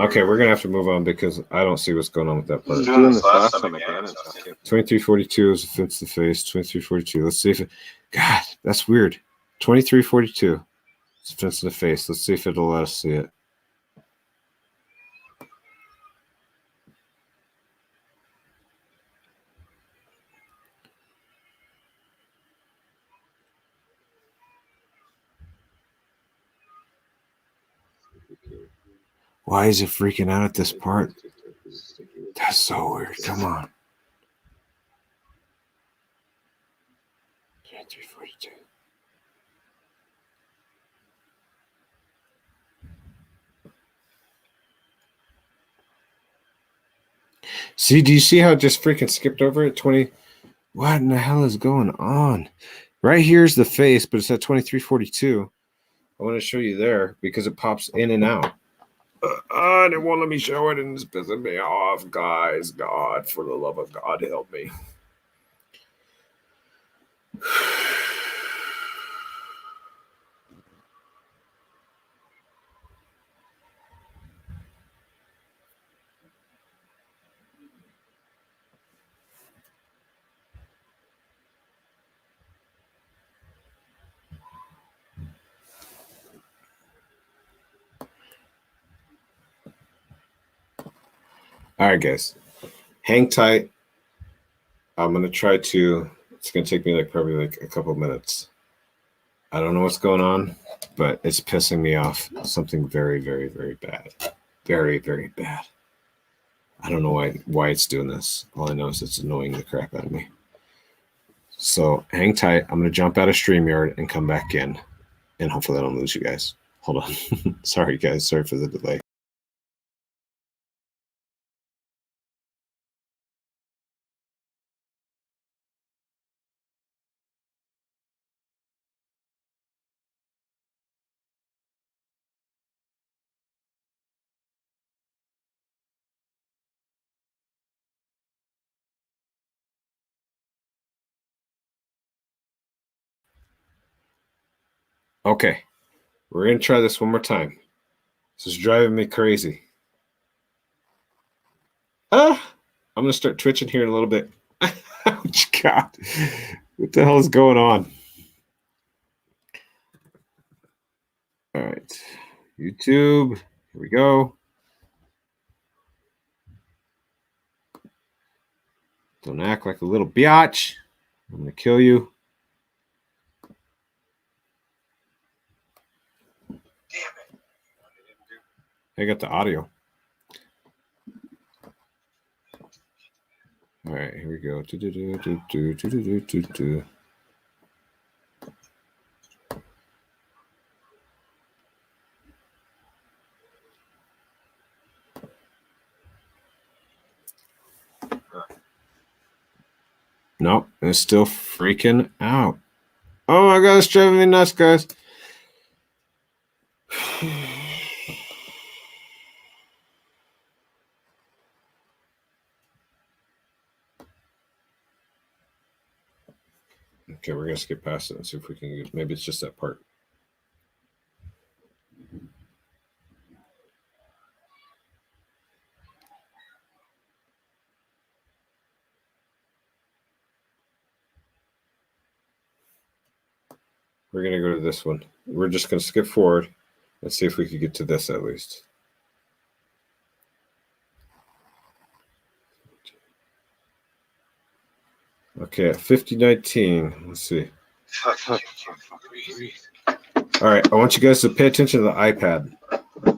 Okay, we're gonna have to move on because I don't see what's going on with that part. Doing this last time again. 2342 is a fence to face. 2342. Let's see if it. God, that's weird. 2342 is a fence to the face. Let's see if it'll let us see it. Why is it freaking out at this part? That's so weird. Come on. 2342. See, do you see how it just freaking skipped over it? 20. What in the hell is going on? Right here's the face, but it's at 2342. I want to show you there because it pops in and out. And it won't let me show it, and it's pissing me off, guys. God, for the love of God, help me. All right, guys. Hang tight. I'm going to try to, it's going to take me probably a couple minutes. I don't know what's going on, but it's pissing me off. Something very, very, very bad. Very, very bad. I don't know why it's doing this. All I know is it's annoying the crap out of me. So hang tight. I'm going to jump out of StreamYard and come back in. And hopefully I don't lose you guys. Hold on. Sorry, guys. Sorry for the delay. Okay. We're going to try this one more time. This is driving me crazy. I'm going to start twitching here in a little bit. Ouch, God. What the hell is going on? All right. YouTube. Here we go. Don't act like a little biatch. I'm going to kill you. Damn it. I got the audio. All right, here we go. Nope, it's still freaking out. Oh my God, it's driving me nuts, guys. Okay, we're gonna skip past it and see if we can get, maybe it's just that part. we're going to go to this one. We're just going to skip forward and see if we could get to this at least. Okay, at 5019. Let's see. All right, I want you guys to pay attention to the iPad.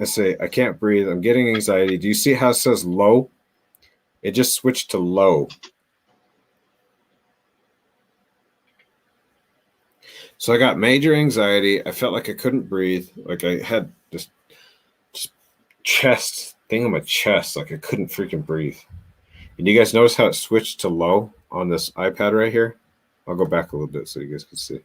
I say, I can't breathe. I'm getting anxiety. Do you see how it says low? It just switched to low. So I got major anxiety. I felt like I couldn't breathe. Like I had this chest thing on my chest. Like I couldn't freaking breathe. And you guys notice how it switched to low on this iPad right here? I'll go back a little bit so you guys can see.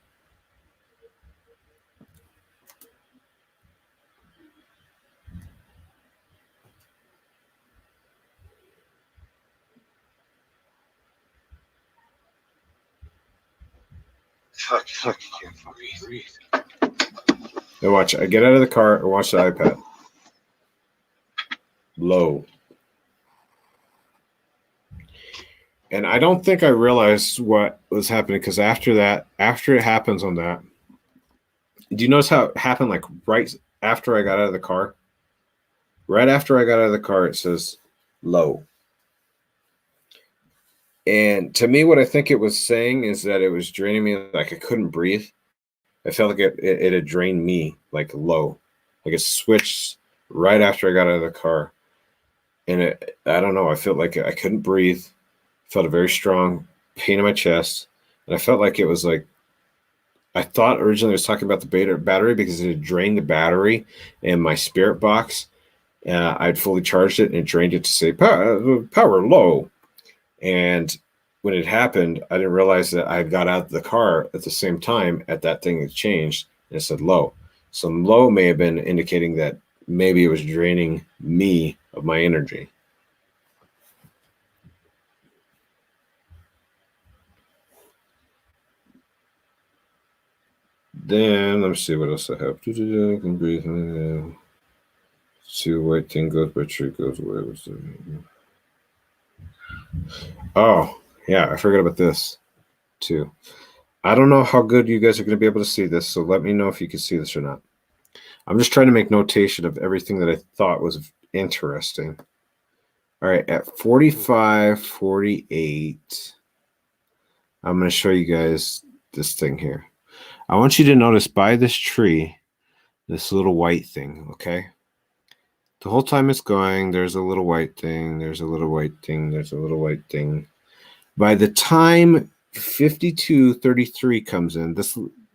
Now watch. I get out of the car and watch the iPad. Low. And I don't think I realized what was happening because after it happens on that, do you notice how it happened like right after I got out of the car? Right after I got out of the car, it says low. And to me, what I think it was saying is that it was draining me like I couldn't breathe. I felt like it had drained me like low. Like it switched right after I got out of the car. And I don't know, I felt like I couldn't breathe. Felt a very strong pain in my chest. And I felt like it was like, I thought originally it was talking about the battery because it had drained the battery in my spirit box. I'd fully charged it and it drained it to say power low. And when it happened, I didn't realize that I got out of the car at the same time at that thing had changed and it said low. So low may have been indicating that maybe it was draining me of my energy. Then let me see what else I have. I can breathe. See, white thing goes by tree goes away. Oh, yeah, I forgot about this too. I don't know how good you guys are going to be able to see this, so let me know if you can see this or not. I'm just trying to make notation of everything that I thought was interesting. All right, at 45:48, I'm going to show you guys this thing here. I want you to notice by this tree, this little white thing, okay? The whole time it's going, there's a little white thing, there's a little white thing, there's a little white thing. By the time 52:33 comes in, did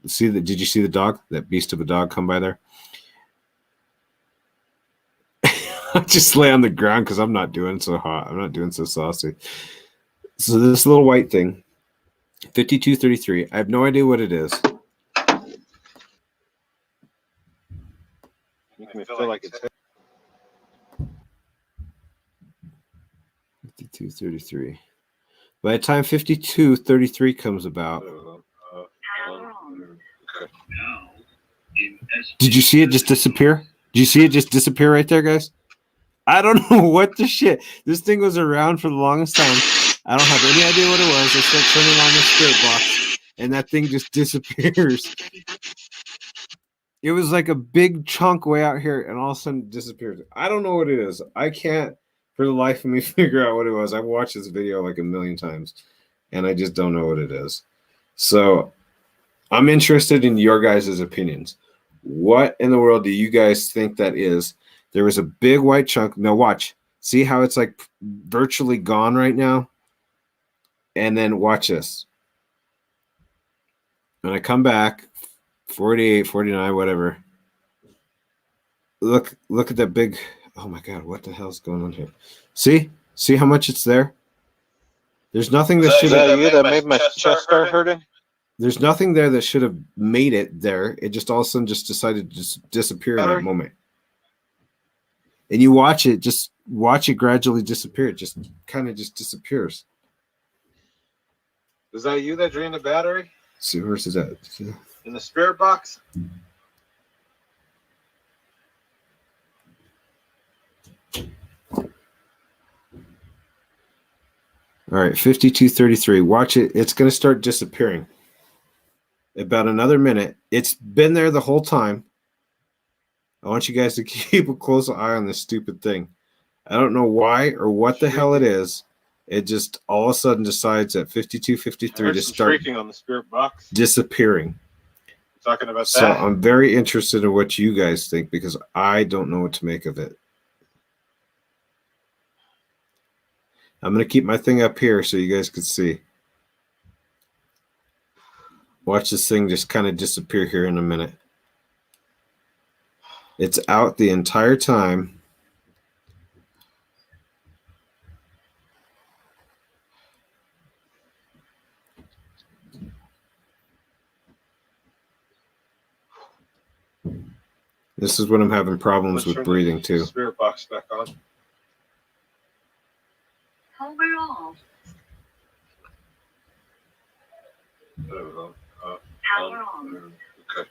you see the dog? That beast of a dog come by there? I just lay on the ground because I'm not doing so hot. I'm not doing so saucy. So this little white thing, 52:33, I have no idea what it is. Make me feel like it's 52:33. By the time 52:33 comes about, did you see it just disappear? Did you see it just disappear right there, guys? I don't know what the shit. This thing was around for the longest time. I don't have any idea what it was. I start turning on the spirit box, and that thing just disappears. It was like a big chunk way out here, and all of a sudden it disappears. I don't know what it is. I can't, for the life of me, figure out what it was. I've watched this video like a million times, and I just don't know what it is. So I'm interested in your guys' opinions. What in the world do you guys think that is? There was a big white chunk. Now watch. See how it's like virtually gone right now? And then watch this. When I come back, 48, 49, whatever. Look at that big, oh my God, what the hell's going on here? See how much it's there? There's nothing that should have. Is that you that made my chest start hurting? There's nothing there that should have made it there. It just all of a sudden just decided to just disappear in that moment. And you watch it gradually disappear. It just kind of just disappears. Is that you that drained the battery? See, where's it at? In the spirit box? All right, 52:33. Watch it. It's going to start disappearing. about another minute. It's been there the whole time. I want you guys to keep a close eye on this stupid thing. I don't know why or what the hell it is. It just all of a sudden decides at 52:53 to start shrieking on the spirit box. Disappearing. Talking about so that. I'm very interested in what you guys think because I don't know what to make of it. I'm going to keep my thing up here so you guys can see. Watch this thing just kind of disappear here in a minute. It's out the entire time. This is when I'm having problems with breathing too. Spirit box back on. Overall. Power on. Okay.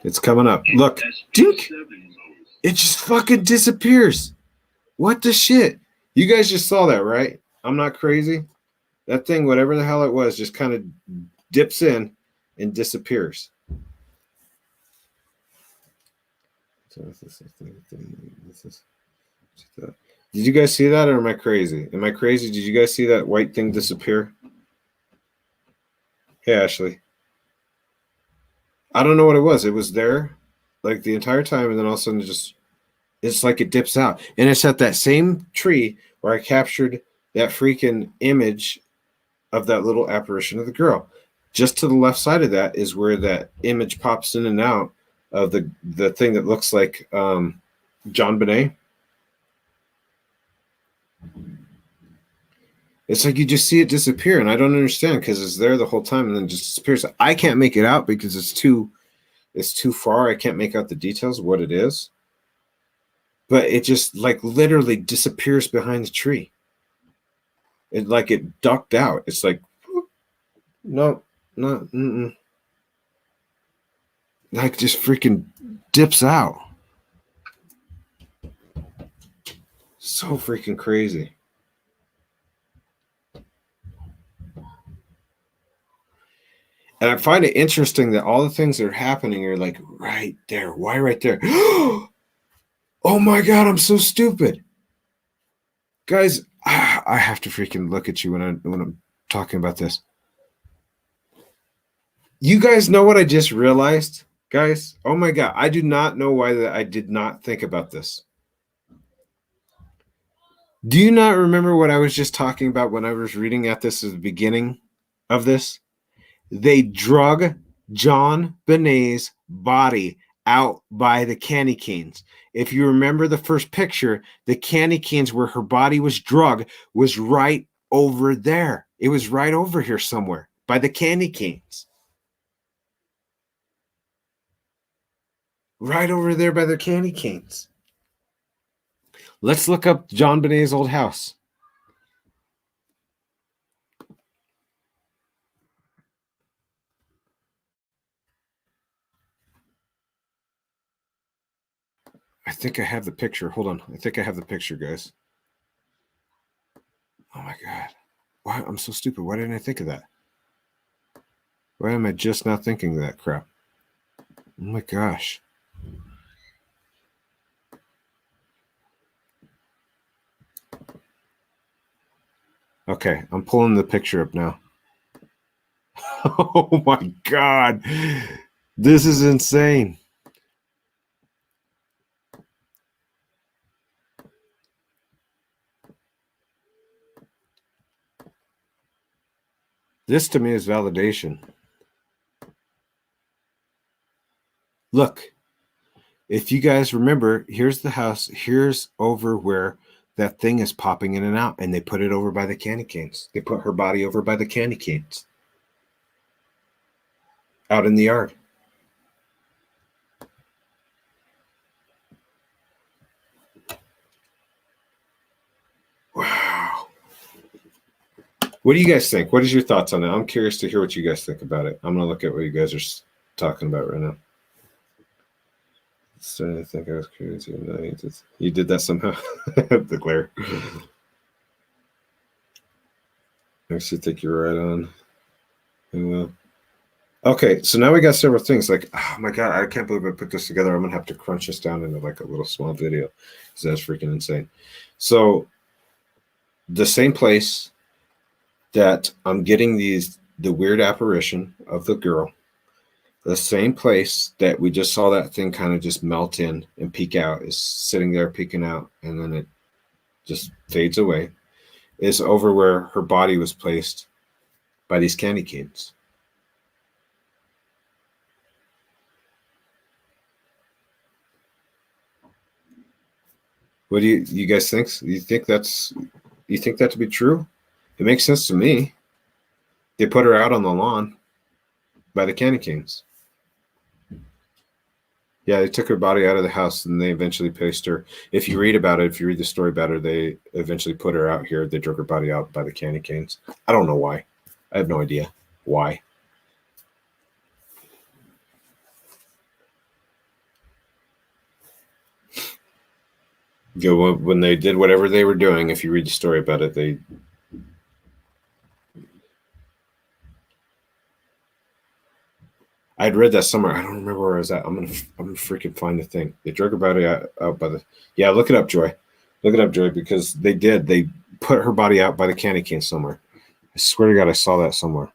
It's coming up. Look, dink. It just fucking disappears. What the shit? You guys just saw that, right? I'm not crazy. That thing, whatever the hell it was, just kind of dips in and disappears. Did you guys see that, or am I crazy? Am I crazy? Did you guys see that white thing disappear? Hey, Ashley. I don't know what it was. It was there like the entire time, and then all of a sudden it's like it dips out. And it's at that same tree where I captured that freaking image of that little apparition of the girl. Just to the left side of that is where that image pops in and out of the thing that looks like JONBENÉT. It's like you just see it disappear, and I don't understand because it's there the whole time and then just disappears. I can't make it out because it's too far. I can't make out the details of what it is. But it just like literally disappears behind the tree. It like it ducked out. It's like no, not like just freaking dips out. So freaking crazy. And I find it interesting that all the things that are happening are like right there. Why right there? Oh my God, I'm so stupid. Guys, I have to freaking look at you when I'm talking about this. You guys know what I just realized? Guys, oh my God, I do not know why I did not think about this. Do you not remember what I was just talking about when I was reading at this at the beginning of this? They drug JONBENÉT's body out by the candy canes. If you remember the first picture, the candy canes where her body was drugged was right over there. It was right over here somewhere by the candy canes. Right over there by the candy canes. Let's look up JONBENÉT's old house. I think I have the picture. Hold on. I think I have the picture, guys. Oh my God. Why? I'm so stupid. Why didn't I think of that? Why am I just not thinking of that crap? Oh my gosh. Okay, I'm pulling the picture up now. Oh my God. This is insane. This to me is validation. Look, if you guys remember, here's the house. Here's over where that thing is popping in and out, and they put it over by the candy canes. They put her body over by the candy canes. Out in the yard. Wow. What do you guys think? What is your thoughts on that? I'm curious to hear what you guys think about it. I'm going to look at what you guys are talking about right now. Starting to think I was crazy. No, you did that somehow. The glare. I actually think you're right on. Well, Okay, so now we got several things. Like, oh my god, I can't believe I put this together. I'm gonna have to crunch this down into like a little small video because that's freaking insane. So the same place that I'm getting the weird apparition of the girl, the same place that we just saw that thing kind of just melt in and peek out, is sitting there peeking out, and then it just fades away, is over where her body was placed by these candy canes. What do you guys think? You think that to be true? It makes sense to me. They put her out on the lawn by the candy canes. Yeah, they took her body out of the house and they eventually placed her. If you read about it, if you read the story about her, they eventually put her out here. They drug her body out by the candy canes. I don't know why. I have no idea why. When they did whatever they were doing, if you read the story about it, I'd read that somewhere. I don't remember where I was at. I'm gonna freaking find the thing. They drug her body out by the. Yeah, look it up, Joy. Look it up, Joy, because they did. They put her body out by the candy cane somewhere. I swear to God, I saw that somewhere.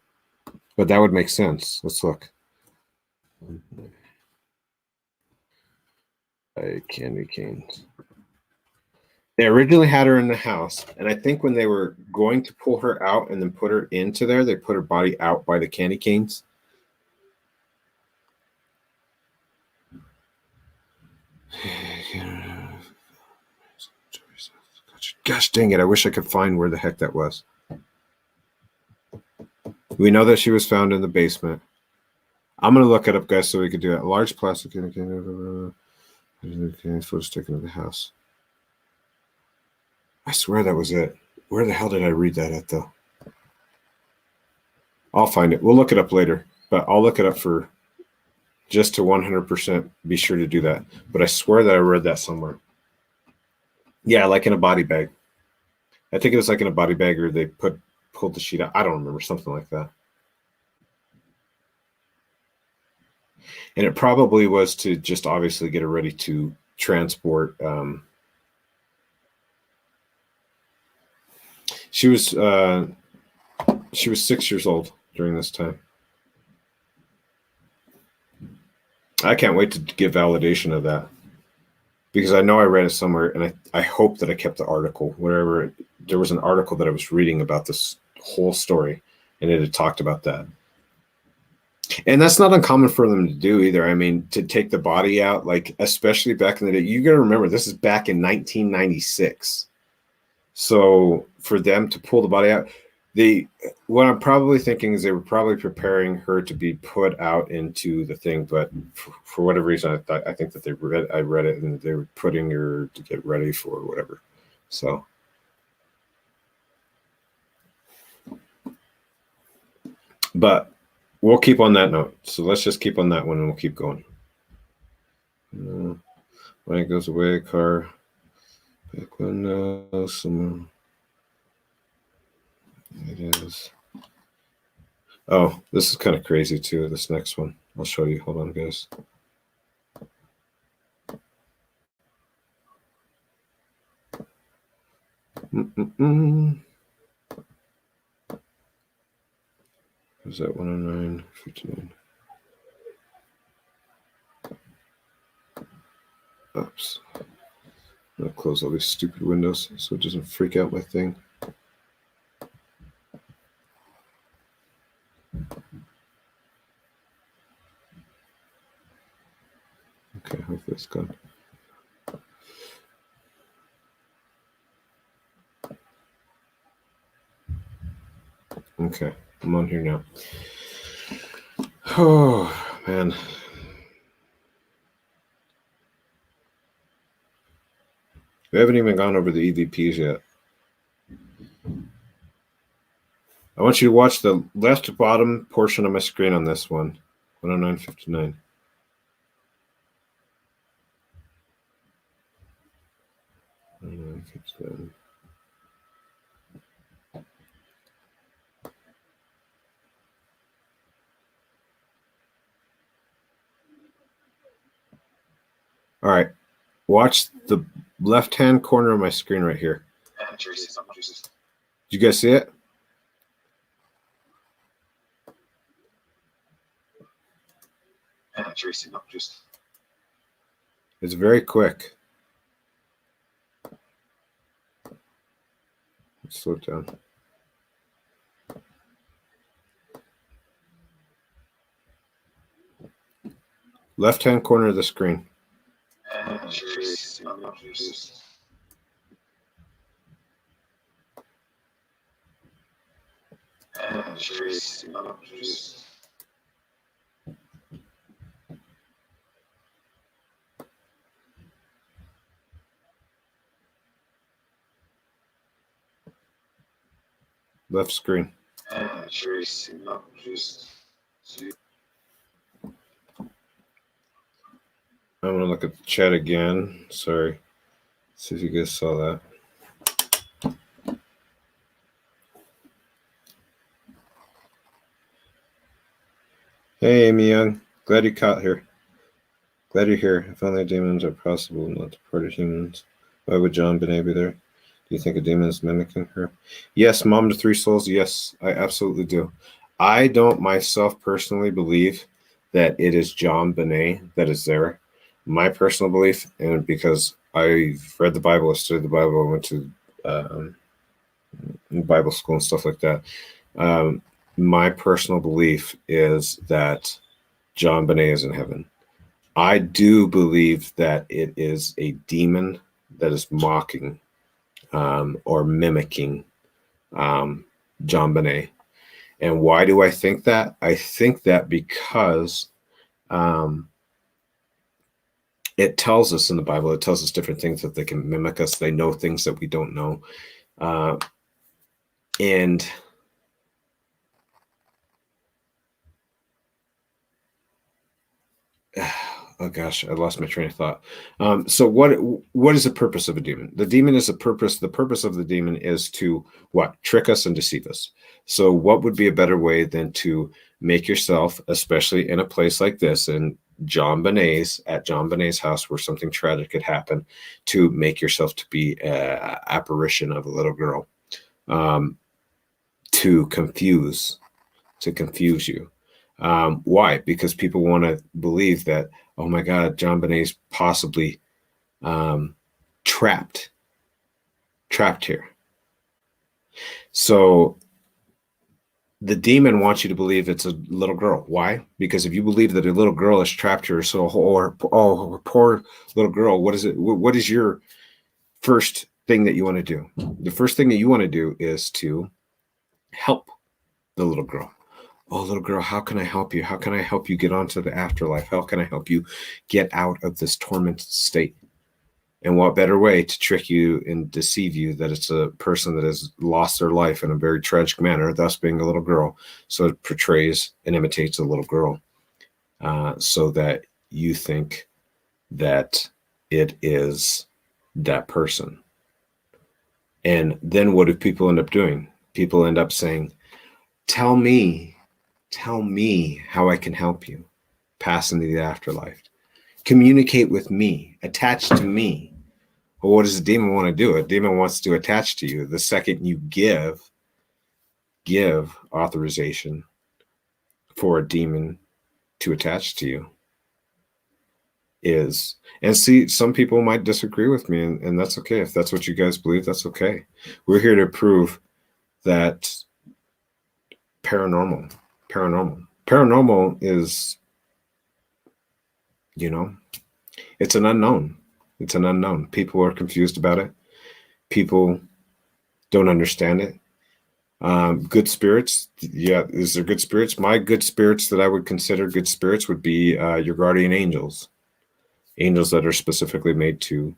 But that would make sense. Let's look. Candy canes. They originally had her in the house, and I think when they were going to pull her out and then put her into there, they put her body out by the candy canes. Gosh dang it, I wish I could find where the heck that was. We know that she was found in the basement. I'm going to look it up, guys, so we could do it. A large plastic candy was taken to the house. I swear that was it. Where the hell did I read that at, though? I'll find it. We'll look it up later, but I'll look it up for just to 100% be sure to do that. But I swear that I read that somewhere. Yeah, like in a body bag. I think it was like in a body bag, or they pulled the sheet out. I don't remember, something like that. And it probably was to just obviously get her ready to transport. She was 6 years old during this time. I can't wait to give validation of that, because I know I read it somewhere, and I hope that I kept the article. There was an article that I was reading about this whole story, and it had talked about that. And that's not uncommon for them to do either. I mean, to take the body out, like, especially back in the day, you got to remember, this is back in 1996. So for them to pull the body out, what I'm probably thinking is they were probably preparing her to be put out into the thing, but for whatever reason, I think that I read it, and they were putting her to get ready for whatever. So. But we'll keep on that note. So let's just keep on that one, and we'll keep going. When it goes away, car. Back window, somewhere. It is. Oh, this is kind of crazy too. This next one. I'll show you. Hold on, guys. Is that 109.59? Oops. I'm gonna close all these stupid windows so it doesn't freak out my thing. Okay, hopefully it's gone. Okay, I'm on here now. Oh, man. We haven't even gone over the EVPs yet. I want you to watch the left bottom portion of my screen on this one. 109.59. All right. Watch the left-hand corner of my screen right here. Did you guys see it? It's very quick. Let's slow it down. Left-hand corner of the screen. Left screen. I'm gonna look at the chat again. Sorry. See if you guys saw that. Hey, Amy Young. Glad you caught here. Glad you're here. If only demons are possible, not the part of humans. Why would JONBENÉT be there? Do you think a demon is mimicking her? Yes, Mom to Three Souls. Yes, I absolutely do. I don't myself personally believe that it is JONBENÉT that is there. My personal belief, and because I've read the Bible, I studied the Bible, I went to Bible school and stuff like that. My personal belief is that JONBENÉT is in heaven. I do believe that it is a demon that is mocking or mimicking JONBENÉT. And why do I think that? I think that because it tells us in the Bible, it tells us different things that they can mimic us. They know things that we don't know. And oh gosh, I lost my train of thought. So what is the purpose of a demon? The demon is the purpose of the demon is to what? Trick us and deceive us. So what would be a better way than to make yourself, especially in a place like this, in at JONBENÉT's house where something tragic could happen, to make yourself to be an apparition of a little girl, to confuse you. Why? Because people want to believe that, oh my God, JONBENÉT's possibly trapped here. So the demon wants you to believe it's a little girl. Why? Because if you believe that a little girl is trapped here, so oh, poor little girl, what is it? What is your first thing that you want to do? The first thing that you want to do is to help the little girl. Oh, little girl, how can I help you? How can I help you get onto the afterlife? How can I help you get out of this tormented state? And what better way to trick you and deceive you that it's a person that has lost their life in a very tragic manner, thus being a little girl. So it portrays and imitates a little girl so that you think that it is that person. And then what do people end up doing? People end up saying, tell me how I can help you pass into the afterlife. Communicate with me, attach to me. Well, what does the demon want to do? A demon wants to attach to you. The second you give authorization for a demon to attach to you is, and see, some people might disagree with me, and that's okay. If that's what you guys believe, that's okay. We're here to prove that paranormal is, it's an unknown. It's an unknown. People are confused about it. People don't understand it. Good spirits. Yeah. Is there good spirits? My good spirits that I would consider good spirits would be your guardian angels. Angels that are specifically made to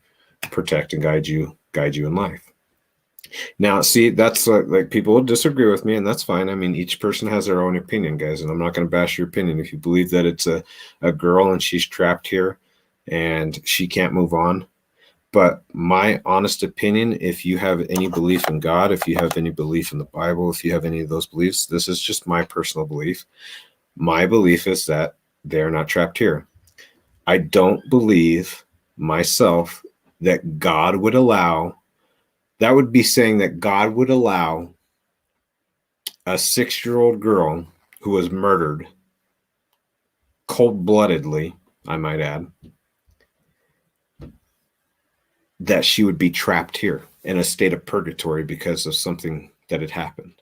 protect and guide you in life. Now, see, that's like people will disagree with me, and that's fine. I mean, each person has their own opinion, guys, and I'm not going to bash your opinion. If you believe that it's a girl and she's trapped here and she can't move on. But my honest opinion, if you have any belief in God, if you have any belief in the Bible, if you have any of those beliefs, this is just my personal belief. My belief is that they're not trapped here. I don't believe myself that God would allow, that would be saying that God would allow a 6-year-old girl who was murdered cold-bloodedly, I might add, that she would be trapped here in a state of purgatory because of something that had happened.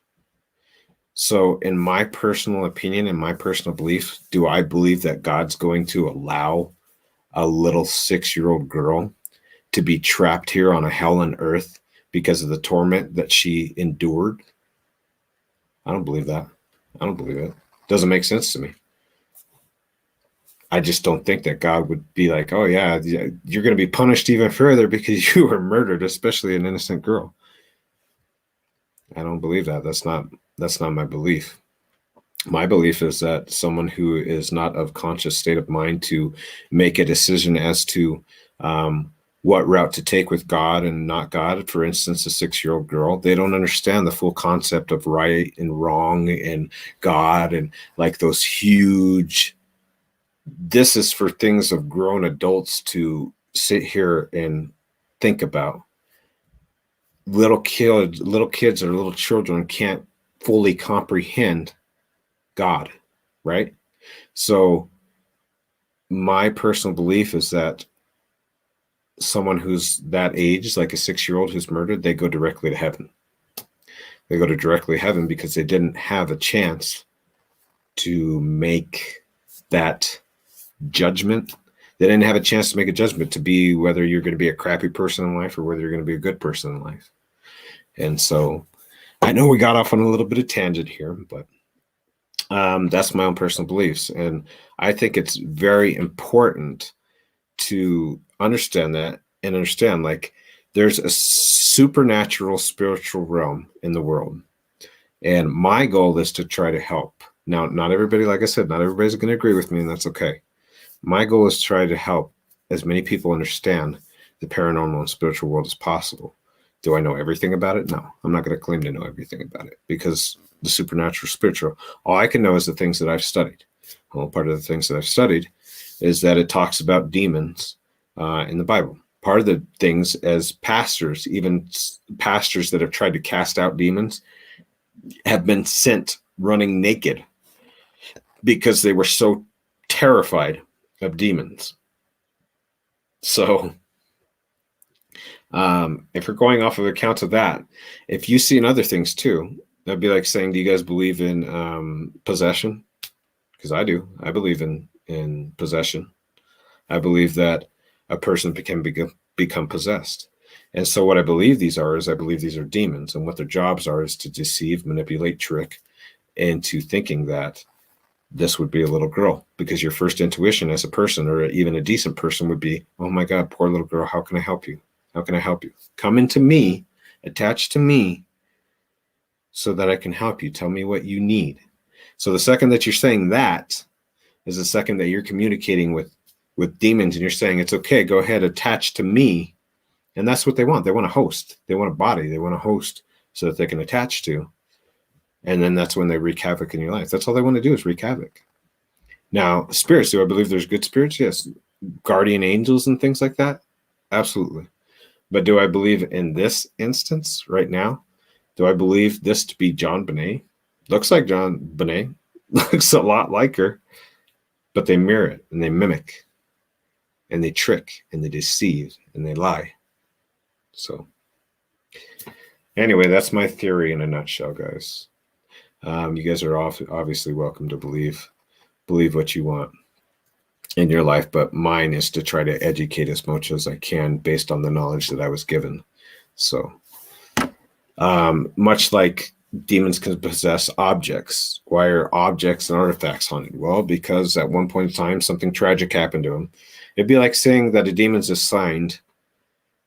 So in my personal opinion and my personal belief, do I believe that God's going to allow a little 6-year-old girl to be trapped here on a hell on earth because of the torment that she endured? I don't believe that. I don't believe it. Doesn't make sense to me. I just don't think that God would be like, oh yeah, you're going to be punished even further because you were murdered, especially an innocent girl. I don't believe that. That's not my belief. My belief is that someone who is not of conscious state of mind to make a decision as to what route to take with God and not God, for instance, a 6-year-old girl, they don't understand the full concept of right and wrong and God and like those huge, this is for things of grown adults to sit here and think about. Little kids or little children can't fully comprehend God, right? So my personal belief is that someone who's that age, like a 6-year-old who's murdered, they go directly to heaven. They go to directly heaven because they didn't have a chance to make that judgment. They didn't have a chance to make a judgment to be whether you're going to be a crappy person in life or whether you're going to be a good person in life. And so I know we got off on a little bit of tangent here, but that's my own personal beliefs. And I think it's very important to understand that and understand like there's a supernatural spiritual realm in the world. And my goal is to try to help. Now, not everybody, like I said, not everybody's going to agree with me, and that's okay. My goal is to try to help as many people understand the paranormal and spiritual world as possible. Do I know everything about it? No, I'm not going to claim to know everything about it because the supernatural, spiritual, all I can know is the things that I've studied. Well, part of the things that I've studied is that it talks about demons in the Bible. Part of the things as pastors, even pastors that have tried to cast out demons, have been sent running naked because they were so terrified of demons. So if we're going off of accounts of that, if you see in other things too, that'd be like saying, do you guys believe in possession? Because I do. I believe in possession. I believe that a person can become possessed. And so what I believe these are is I believe these are demons, and what their jobs are is to deceive, manipulate, trick into thinking that this would be a little girl, because your first intuition as a person or even a decent person would be, oh my God, poor little girl. How can I help you? How can I help you? Come into me, attach to me so that I can help you. Tell me what you need. So the second that you're saying that is the second that you're communicating with demons, and you're saying, it's okay, go ahead, attach to me. And that's what they want. They want a host. They want a body. They want a host so that they can attach to. And then that's when they wreak havoc in your life. That's all they want to do is wreak havoc. Now, spirits, do I believe there's good spirits? Yes. Guardian angels and things like that? Absolutely. But do I believe in this instance right now? Do I believe this to be JONBENÉT? Looks like JONBENÉT. Looks a lot like her. But they mirror it and they mimic. And they trick and they deceive and they lie. So anyway, that's my theory in a nutshell, guys. You guys are obviously welcome to believe what you want in your life, but mine is to try to educate as much as I can based on the knowledge that I was given. So much like demons can possess objects. Why are objects and artifacts haunted? Well, because at one point in time, something tragic happened to them. It'd be like saying that a demon's assigned,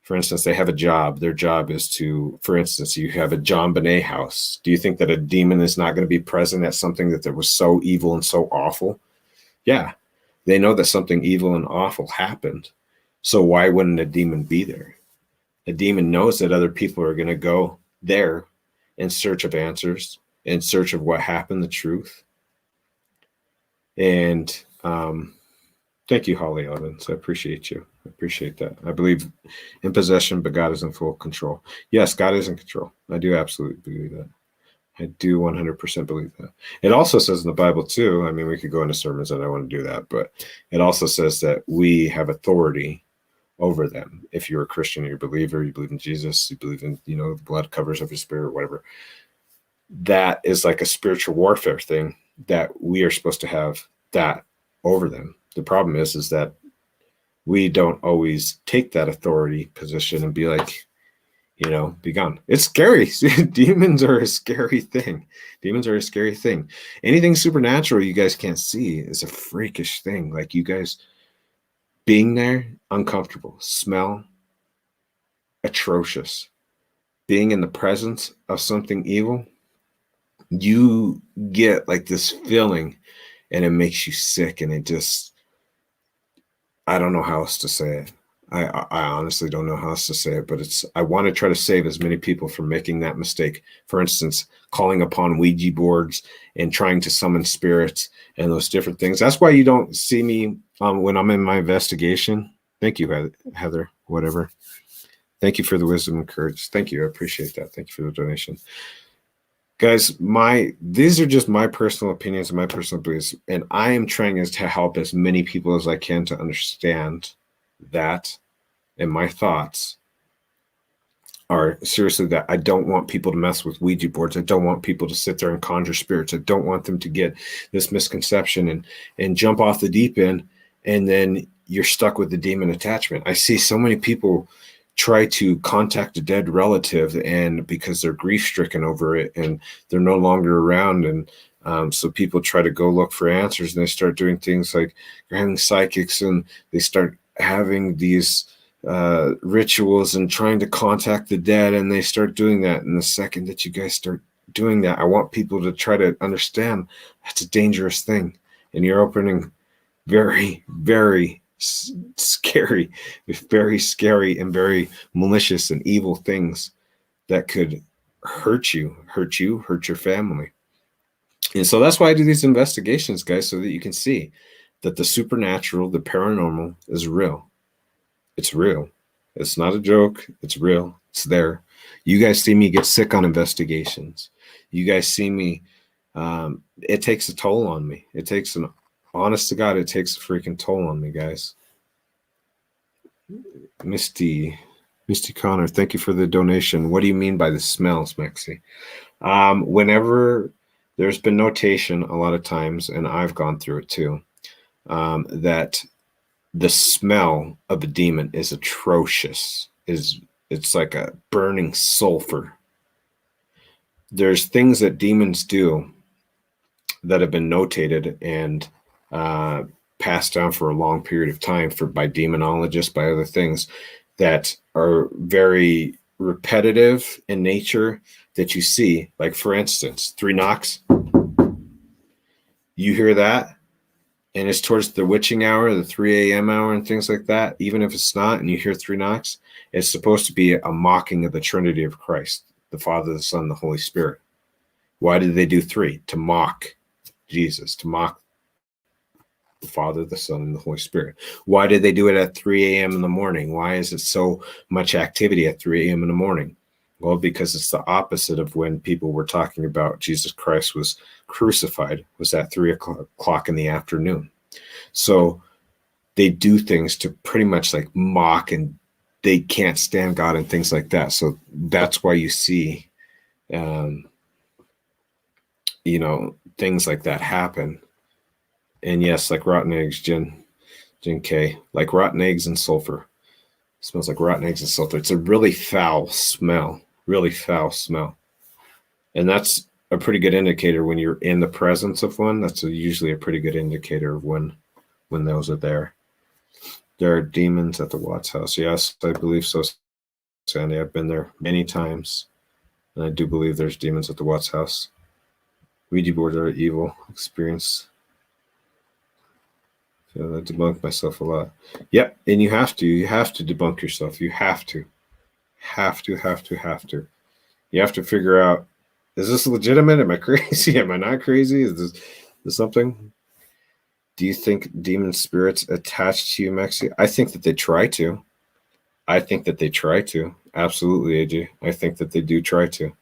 for instance, they have a job. Their job is to, for instance, you have a JONBENÉT house. Do you think that a demon is not going to be present at something that was so evil and so awful? Yeah, they know that something evil and awful happened. So why wouldn't a demon be there? A demon knows that other people are going to go there in search of answers, in search of what happened, the truth. And thank you, Holly Evans. I appreciate you. I appreciate that. I believe in possession, but God is in full control. Yes, God is in control. I do absolutely believe that. I do 100% believe that. It also says in the Bible too, I mean, we could go into sermons and I want to do that, but it also says that we have authority over them. If you're a Christian, you're a believer, you believe in Jesus, you believe in, you know, the blood covers every spirit, whatever. That is like a spiritual warfare thing that we are supposed to have that over them. The problem is that we don't always take that authority position and be like, you know, be gone. It's scary. Demons are a scary thing. Demons are a scary thing. Anything supernatural you guys can't see is a freakish thing. Like you guys being there, uncomfortable, smell atrocious. Being in the presence of something evil, you get like this feeling and it makes you sick, and it just, I don't know how else to say it. I honestly don't know how else to say it, but it's, I want to try to save as many people from making that mistake. For instance, calling upon Ouija boards and trying to summon spirits and those different things. That's why you don't see me when I'm in my investigation. Thank you, Heather, whatever. Thank you for the wisdom and courage. Thank you. I appreciate that. Thank you for the donation. Guys, these are just my personal opinions and my personal beliefs, and I am trying to help as many people as I can to understand that. And my thoughts are seriously that I don't want people to mess with Ouija boards. I don't want people to sit there and conjure spirits. I don't want them to get this misconception and jump off the deep end, and then you're stuck with the demon attachment. I see so many people try to contact a dead relative, and because they're grief-stricken over it and they're no longer around, and so people try to go look for answers, and they start doing things like having psychics, and they start having these rituals and trying to contact the dead, and they start doing that. And the second that you guys start doing that, I want people to try to understand that's a dangerous thing, and you're opening very, very scary and very malicious and evil things that could hurt you, hurt your family. And so that's why I do these investigations, guys, so that you can see that the supernatural, the paranormal is real. It's real. It's not a joke. It's real. It's there. You guys see me get sick on investigations. You guys see me. It takes a toll on me. It takes an, honest to God, it takes a freaking toll on me, guys. Misty Connor, thank you for the donation. What do you mean by the smells, Mekcee? Whenever there's been notation a lot of times, and I've gone through it too, that the smell of a demon is atrocious. It's like a burning sulfur. There's things that demons do that have been notated and passed down for a long period of time by demonologists, by other things that are very repetitive in nature that you see. Like, for instance, 3 knocks. You hear that, and it's towards the witching hour, the 3 a.m. hour, and things like that. Even if it's not, and you hear 3 knocks, it's supposed to be a mocking of the Trinity of Christ, the Father, the Son, the Holy Spirit. Why did they do 3? To mock Jesus, to mock the Father, the Son, and the Holy Spirit. Why did they do it at 3 a.m. in the morning? Why is it so much activity at 3 a.m. in the morning? Well, because it's the opposite of when people were talking about Jesus Christ was crucified, was at 3 o'clock in the afternoon. So they do things to pretty much like mock, and they can't stand God and things like that. So that's why you see, you know, things like that happen. And yes, like rotten eggs, Jen K, like rotten eggs and sulfur. It smells like rotten eggs and sulfur. It's a really foul smell, really foul smell. And that's a pretty good indicator when you're in the presence of one. That's usually a pretty good indicator of when those are there. There are demons at the Watts house. Yes, I believe so, Sandy. I've been there many times, and I do believe there's demons at the Watts house. Ouija boards are evil experience. So I debunk myself a lot. Yep, and you have to debunk yourself. You have to. You have to figure out, is this legitimate? Am I crazy? Am I not crazy? Is this something? Do you think demon spirits attach to you, Mekcee? I think that they try to. I think that they try to. Absolutely, AJ. I think that they do try to.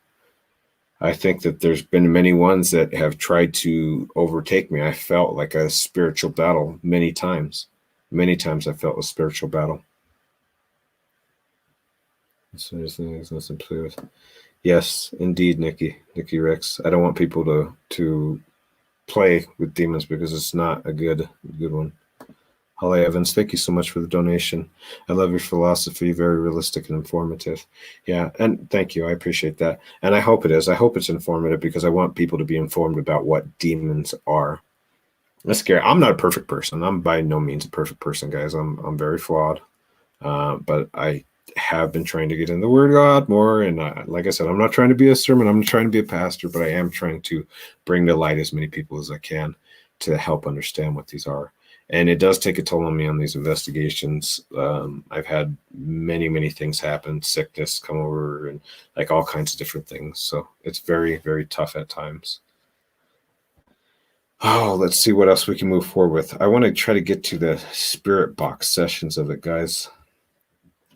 I think that there's been many ones that have tried to overtake me. I felt like a spiritual battle many times. Many times I felt a spiritual battle. So there's nothing to play with. Yes, indeed, Nikki Rex. I don't want people to play with demons because it's not a good one. Holly Evans, thank you so much for the donation. I love your philosophy, very realistic and informative. Yeah, and thank you. I appreciate that. And I hope it is. I hope it's informative because I want people to be informed about what demons are. That's scary. I'm not a perfect person. I'm by no means a perfect person, guys. I'm very flawed. But I have been trying to get in the Word of God more. And like I said, I'm not trying to be a sermon. I'm not trying to be a pastor, but I am trying to bring to light as many people as I can to help understand what these are. And it does take a toll on me on these investigations. I've had many things happen, sickness come over, and like all kinds of different things. So it's very, very tough at times. Oh, let's see what else we can move forward with. I want to try to get to the spirit box sessions of it, guys.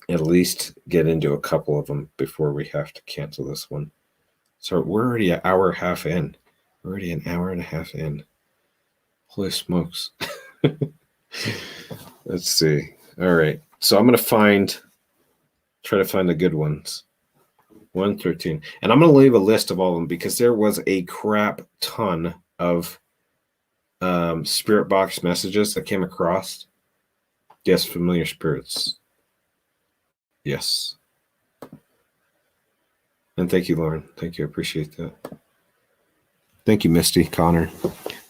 At least get into a couple of them before we have to cancel this one. So we're already an hour and a half in. We're already an hour and a half in. Holy smokes. Let's see. All right. So I'm going to try to find the good ones. 113. And I'm going to leave a list of all of them because there was a crap ton of spirit box messages that came across. Yes, familiar spirits. Yes. And thank you, Lauren. Thank you. I appreciate that. Thank you, Misty, Connor.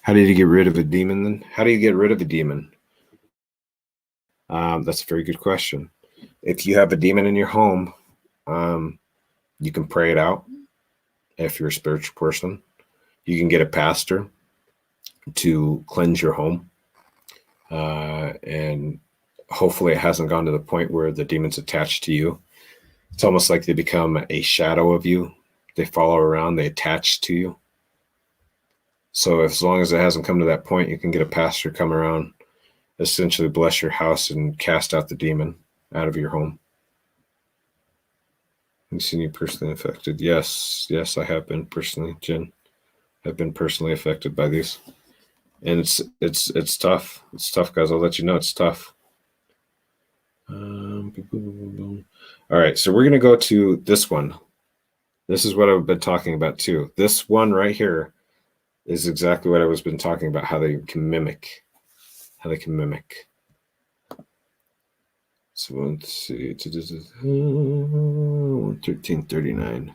How did you get rid of a demon then? How do you get rid of a demon? That's a very good question. If you have a demon in your home, you can pray it out. If you're a spiritual person, you can get a pastor to cleanse your home. And hopefully it hasn't gone to the point where the demon's attached to you. It's almost like they become a shadow of you. They follow around, they attach to you. So as long as it hasn't come to that point, you can get a pastor come around, essentially bless your house and cast out the demon out of your home. You've seen you personally affected. Yes, I have been personally, Jen. I've been personally affected by these. And it's tough. It's tough, guys. I'll let you know it's tough. All right, so we're going to go to this one. This is what I've been talking about too. This one right here is exactly what I was been talking about, how they can mimic. So let's see. 1339.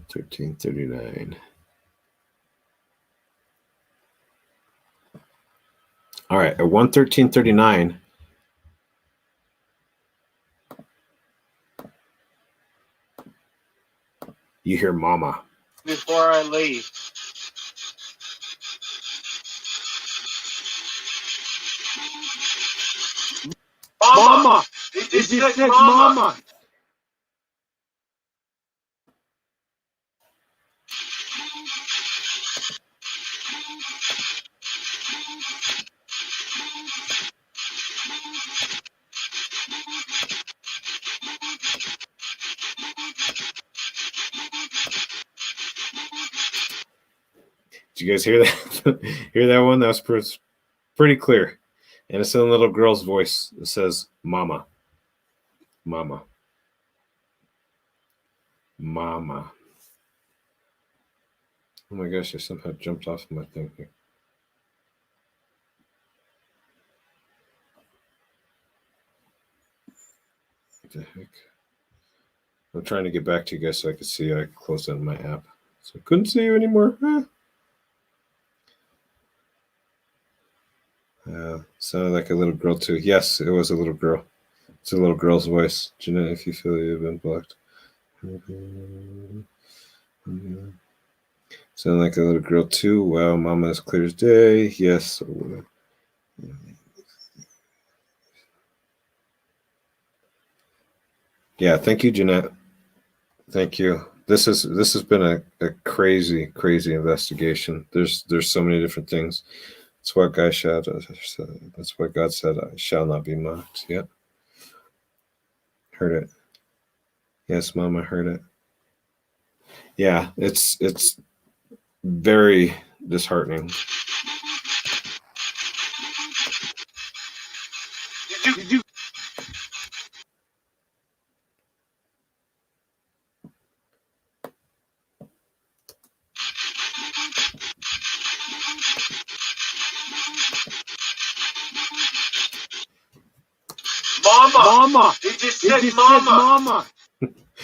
1339. All right, at 11339. You hear mama. Before I leave. Mama! It just says mama! Did you guys hear that? Hear that one? That was pretty clear. And it's in a little girl's voice. It says, mama. Mama. Mama. Oh my gosh, I somehow jumped off of my thing here. What the heck? I'm trying to get back to you guys so I could see you. I closed down my app. So I couldn't see you anymore. Sounded like a little girl too. Yes, it was a little girl. It's a little girl's voice. Jeanette, if you feel you've been blocked. Sound like a little girl too. Wow, mama is clear as day. Yes. Yeah, thank you, Jeanette. Thank you. this has been a crazy investigation. There's so many different things. That's what God said. That's what God said. I shall not be mocked. Yep. Heard it. Yes, Mom, I heard it. Yeah, it's very disheartening. Did you? Mama! He just said mama!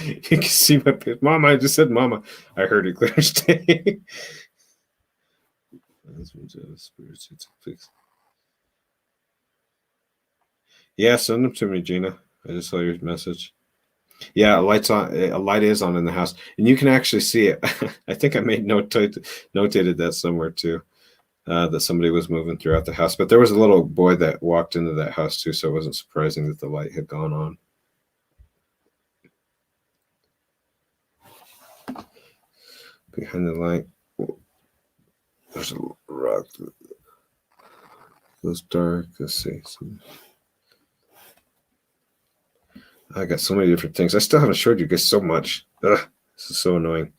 You can see my face. Mama, I just said mama. I heard it clear as day. Yeah, send them to me, Gina. I just saw your message. Yeah, a light's on. A light is on in the house, and you can actually see it. I think I made notated that somewhere too. That somebody was moving throughout the house, but there was a little boy that walked into that house too, so it wasn't surprising that the light had gone on. Behind the light, there's a rock that goes dark. Let's see. I got so many different things. I still haven't showed you guys so much. Ugh, this is so annoying.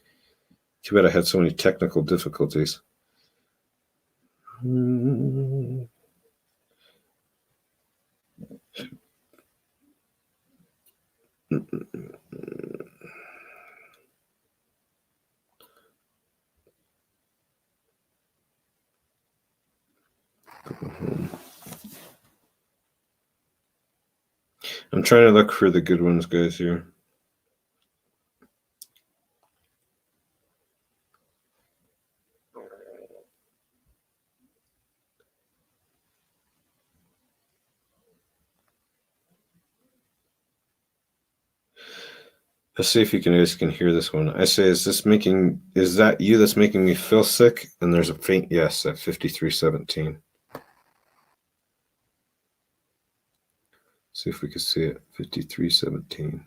Too bad I had so many technical difficulties. I'm trying to look for the good ones, guys, here. Let's see if you guys can hear this one. I say, is that you that's making me feel sick? And there's a faint yes at 5317. See if we can see it. 5317.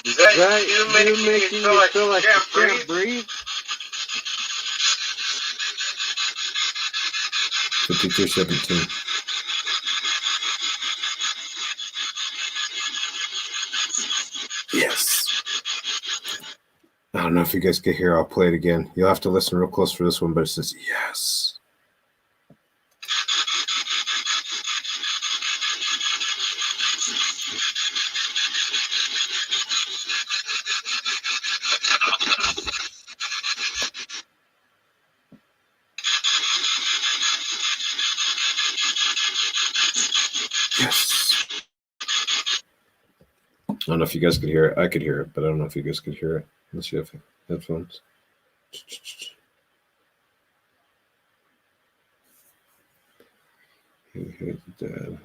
Is that you making me feel like you can't breathe? 5317. Yes. I don't know if you guys can hear. I'll play it again. You'll have to listen real close for this one, but it says yes. Yes. I don't know if you guys could hear it. I could hear it, but I don't know if you guys could hear it. Unless you have headphones. Here's the dad.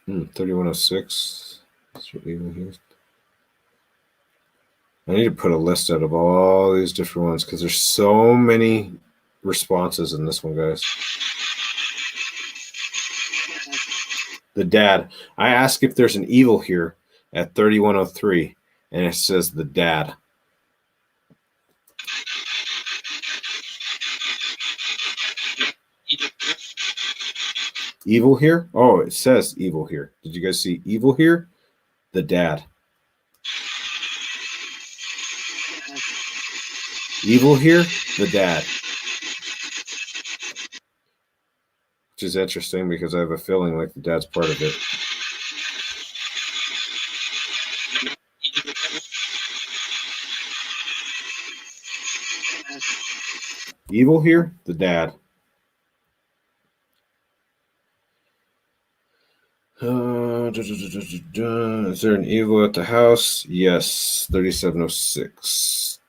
3106. That's what even here. I need to put a list out of all these different ones because there's so many responses in this one, guys. The dad. I ask if there's an evil here at 3103, and it says the dad. Evil here? Oh, it says evil here. Did you guys see evil here? The dad. Evil here? The dad. Which is interesting because I have a feeling like the dad's part of it. Evil here? The dad. Is there an evil at the house? Yes. 3706.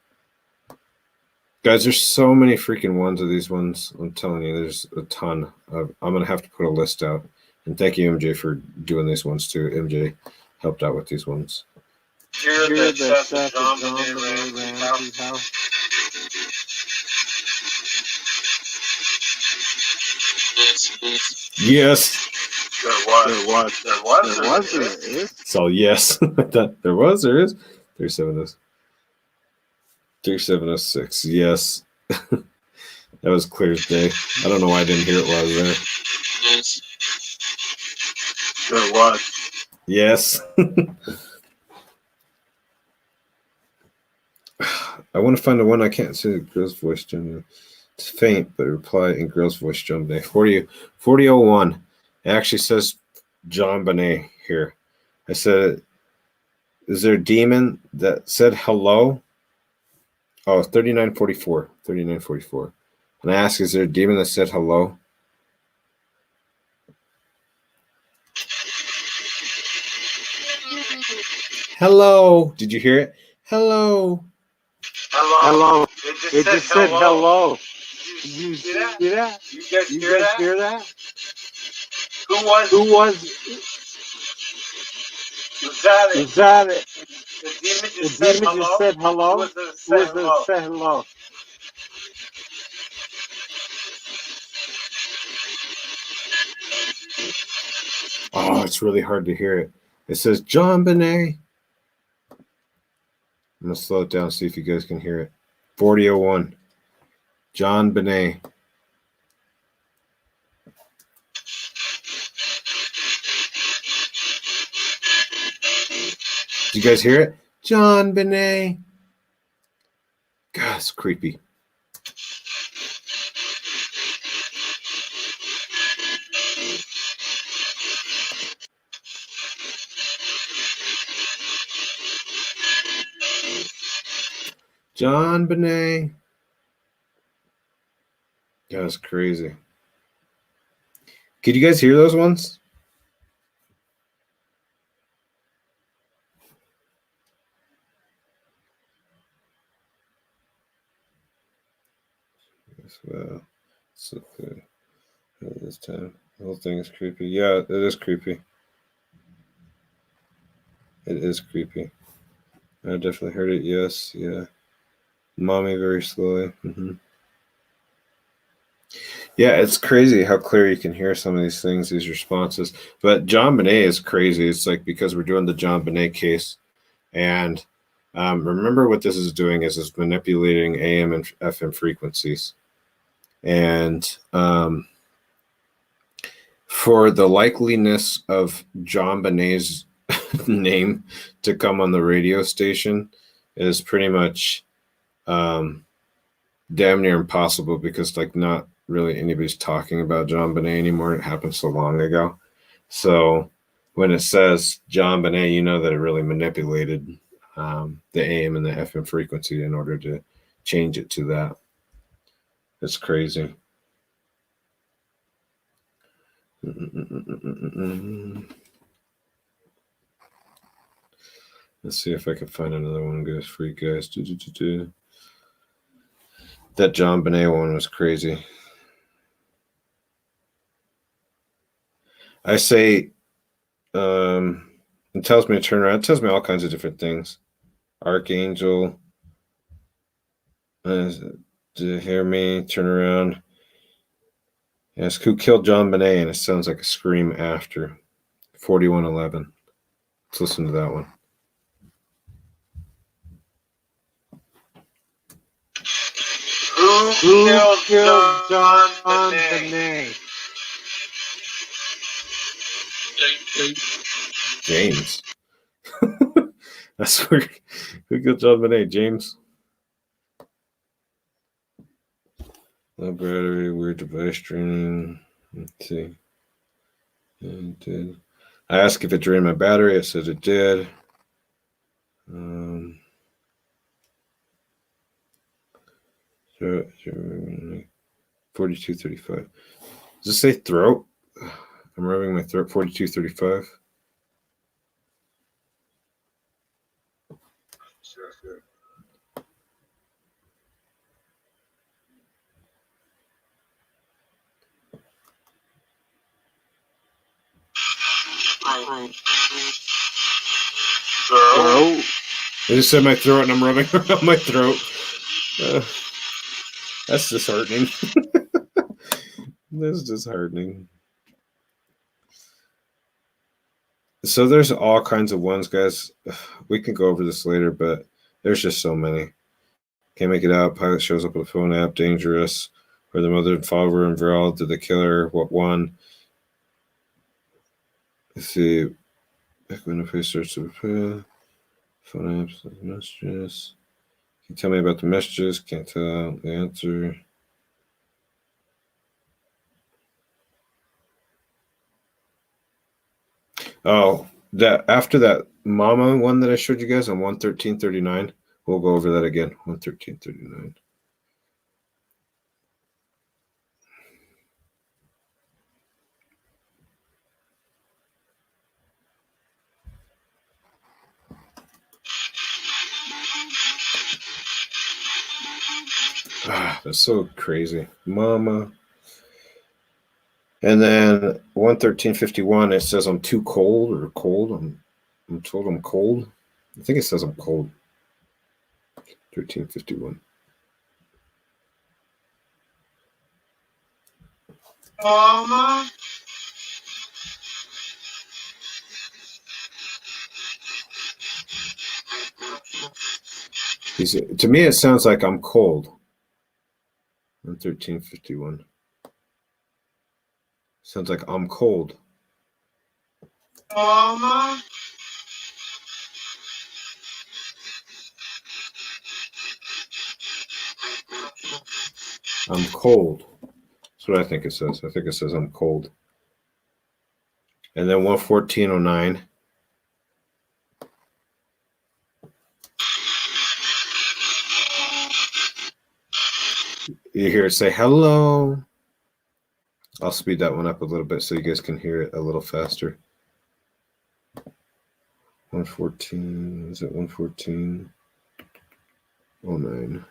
Guys, there's so many freaking ones of these ones. I'm telling you, there's a ton. I'm going to have to put a list out. And thank you, MJ, for doing these ones too. MJ helped out with these ones. You're the stuff that JONBENÉT Ramsey's house. Yes. There is. So yes. I thought there was, there is. 3706. Yes. That was clear as day. I don't know why I didn't hear it while I was there. There was. Yes. I want to find the one I can't see the girl's voice. It's faint, but reply in girl's voice. JONBENÉT 4001. It actually says JONBENÉT here. I said, is there a demon that said hello? Oh, 3944. 3944. And I asked, is there a demon that said hello? Hello. Did you hear it? Hello. Hello. It just said hello. Did you see that? You guys hear that? Who was that it? The demon just said hello? Who was it that said hello? Oh, it's really hard to hear it. It says JONBENÉT. I'm going to slow it down, see if you guys can hear it. 4001. JONBENÉT. Did you guys hear it? JONBENÉT. God, it's creepy. JONBENÉT. That's crazy. Could you guys hear those ones? Well, so good. This time, the whole thing is creepy. Yeah, it is creepy. It is creepy. I definitely heard it. Yes, yeah. Mommy, very slowly. Yeah, it's crazy how clear you can hear some of these things, these responses. But JONBENÉT is crazy. It's like because we're doing the JONBENÉT case, and remember what this is doing is it's manipulating AM and FM frequencies, and for the likeliness of JONBENÉT's name to come on the radio station is pretty much damn near impossible because like not really anybody's talking about JONBENÉT anymore. It happened so long ago. So when it says JONBENÉT, you know that it really manipulated the AM and the FM frequency in order to change it to that. It's crazy. Let's see if I can find another one, guys. For you guys. That JONBENÉT one was crazy. I say, it tells me to turn around. It tells me all kinds of different things. Archangel, to hear me, turn around. Ask who killed JONBENÉT, and it sounds like a scream after. 4111. Let's listen to that one. Who killed JONBENÉT? James. That's where who killed JONBENÉT? James. Low battery, weird device training. Let's see. It did. I asked if it drained my battery. It said it did. 4235. Does it say throat? I'm rubbing my throat. 4235. Throat. I just said my throat and I'm rubbing around my throat. That's disheartening. That's disheartening. So there's all kinds of ones, guys. We can go over this later, but there's just so many. Can't make it out. Pilot shows up with a phone app. Dangerous. Where the mother and father were involved. Did the killer? What one? Let's see. Back when the face starts to appear. Phone apps. Messages. Can you tell me about the messages? Can't tell the answer. Oh, that after that mama one that I showed you guys on 11339, we'll go over that again. 11339. That's so crazy. Mama. And then 11351, it says I'm too cold or cold. I'm told I'm cold. I think it says I'm cold. 1351. Mama. To me, it sounds like I'm cold. 1351. Sounds like I'm cold. Mama. I'm cold. That's what I think it says. I think it says I'm cold. And then 11409. You hear it say hello. I'll speed that one up a little bit so you guys can hear it a little faster. 114, is it 114? 09.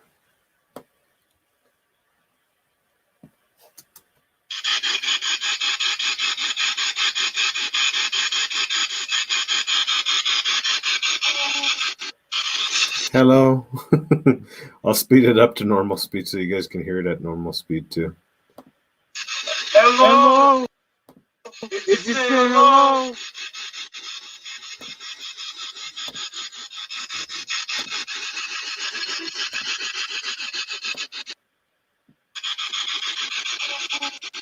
Hello. I'll speed it up to normal speed so you guys can hear it at normal speed too. Hello. Did you say hello?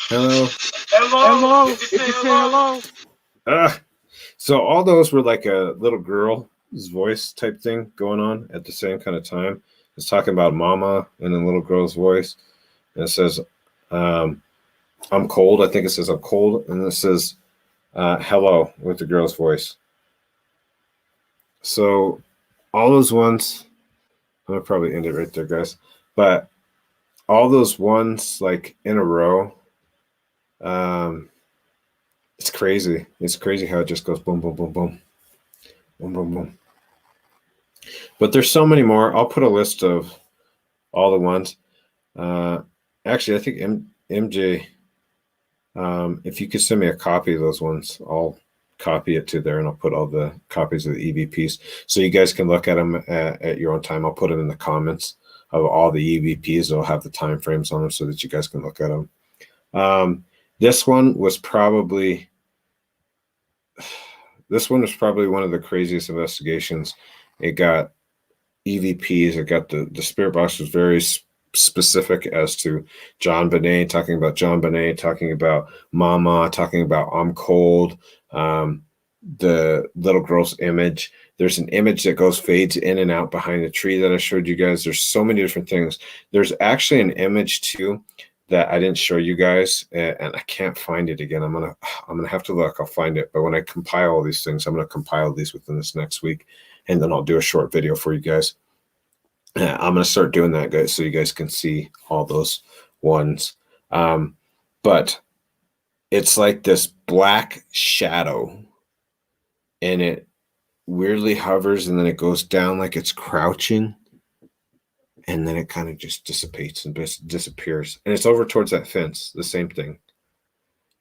Hello. Hello. Did you say hello? So all those were like a little girl's voice type thing going on at the same kind of time. It's talking about mama in a little girl's voice. And it says, I'm cold. I think it says I'm cold. And it says, hello with the girl's voice. So all those ones, I'm going to probably end it right there, guys. But all those ones like in a row, it's crazy. It's crazy how it just goes boom, boom, boom, boom. Boom, boom, boom. But there's so many more. I'll put a list of all the ones. Actually, I think MJ, if you could send me a copy of those ones, I'll copy it to there and I'll put all the copies of the EVPs so you guys can look at them at your own time. I'll put them in the comments of all the EVPs. I'll have the time frames on them so that you guys can look at them. This one was probably one of the craziest investigations. It got EVPs. It got the spirit box was very specific as to JONBENÉT, talking about JONBENÉT, talking about mama, talking about I'm cold, the little girl's image. There's an image that fades in and out behind the tree that I showed you guys. There's so many different things. There's actually an image too that I didn't show you guys, and I can't find it again. I'm gonna have to look. I'll find it. But when I compile all these things, I'm gonna compile these within this next week, and then I'll do a short video for you guys. I'm gonna start doing that, guys, so you guys can see all those ones. But it's like this black shadow, and it weirdly hovers, and then it goes down like it's crouching. And then it kind of just dissipates and disappears. And it's over towards that fence, the same thing.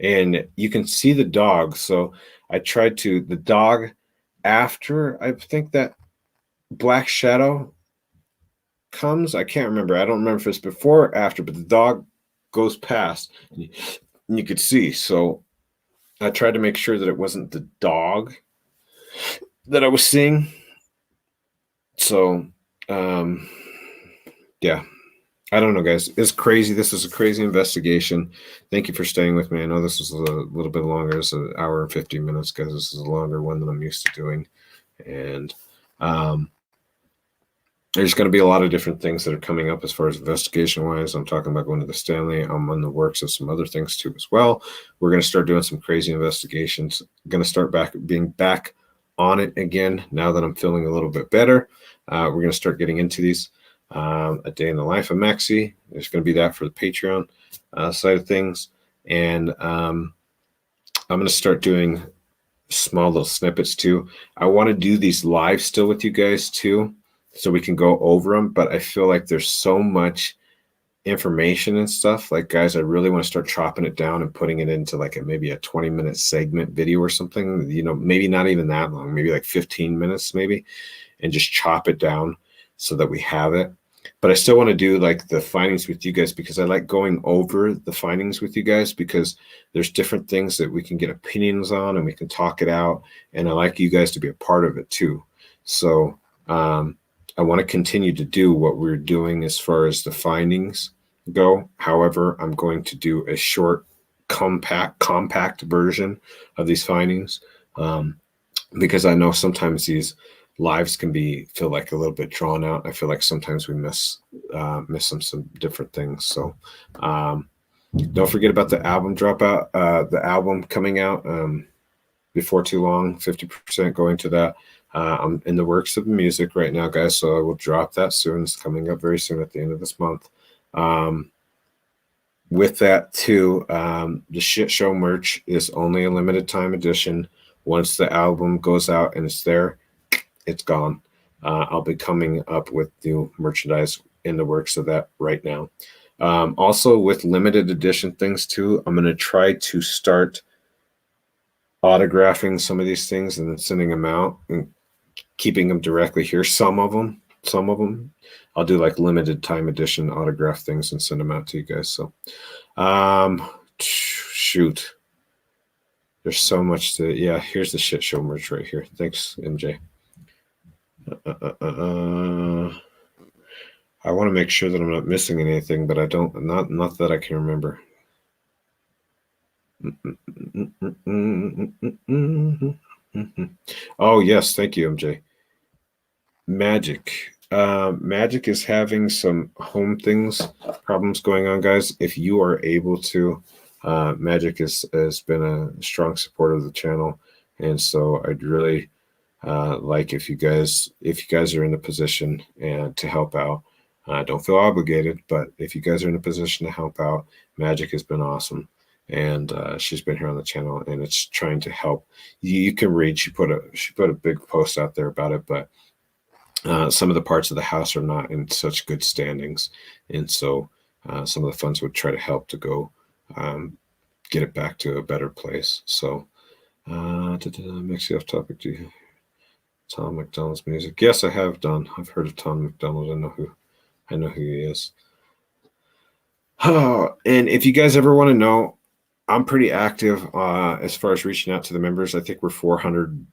And you can see the dog. So I tried the dog after, I think that black shadow comes. I can't remember. I don't remember if it's before or after, but the dog goes past, and you could see. So I tried to make sure that it wasn't the dog that I was seeing. So, yeah, I don't know, guys. It's crazy. This is a crazy investigation. Thank you for staying with me. I know this is a little bit longer. It's an hour and 15 minutes, guys. This is a longer one than I'm used to doing. And there's going to be a lot of different things that are coming up as far as investigation-wise. I'm talking about going to the Stanley. I'm on the works of some other things too as well. We're going to start doing some crazy investigations. Going to start being back on it again now that I'm feeling a little bit better. We're going to start getting into these. A day in the life of Mekcee. There's going to be that for the Patreon side of things. And I'm going to start doing small little snippets too. I want to do these live still with you guys too, so we can go over them. But I feel like there's so much information and stuff. Like, guys, I really want to start chopping it down and putting it into like maybe a 20-minute segment video or something. You know, maybe not even that long, maybe like 15 minutes maybe, and just chop it down so that we have it. But I still want to do like the findings with you guys, because I like going over the findings with you guys, because there's different things that we can get opinions on and we can talk it out. And I like you guys to be a part of it too. So I want to continue to do what we're doing as far as the findings go. However, I'm going to do a short, compact version of these findings, because I know sometimes these lives can feel like a little bit drawn out. I feel like sometimes we miss some different things. So don't forget about the album dropout, the album coming out before too long. 50% going to that. I'm in the works of music right now, guys, so I will drop that soon. It's coming up very soon at the end of this month. With that too, the shit show merch is only a limited time edition. Once the album goes out and it's there, it's gone. I'll be coming up with new merchandise in the works of that right now. Also, with limited edition things too, I'm going to try to start autographing some of these things and then sending them out and keeping them directly here. Some of them, I'll do like limited time edition autograph things and send them out to you guys. So, shoot, there's so much to, yeah, here's the shit show merch right here. Thanks, MJ. I want to make sure that I'm not missing anything, but I don't, not that I can remember. Oh yes, thank you, MJ. Magic. Magic is having some home problems going on, guys. If you are able to, Magic has been a strong supporter of the channel, and so I'd really like if you guys are in a position and to help out. Don't feel obligated, but if you guys are in a position to help out, Magic has been awesome, and she's been here on the channel, and it's trying to help. You can read. She put a big post out there about it, but some of the parts of the house are not in such good standings, and so some of the funds would try to help to go get it back to a better place. So, Mekcee off topic. Do you Tom McDonald's music? Yes, I have done. I've heard of Tom McDonald. I know who he is. Oh, and if you guys ever want to know, I'm pretty active as far as reaching out to the members. I think we're 400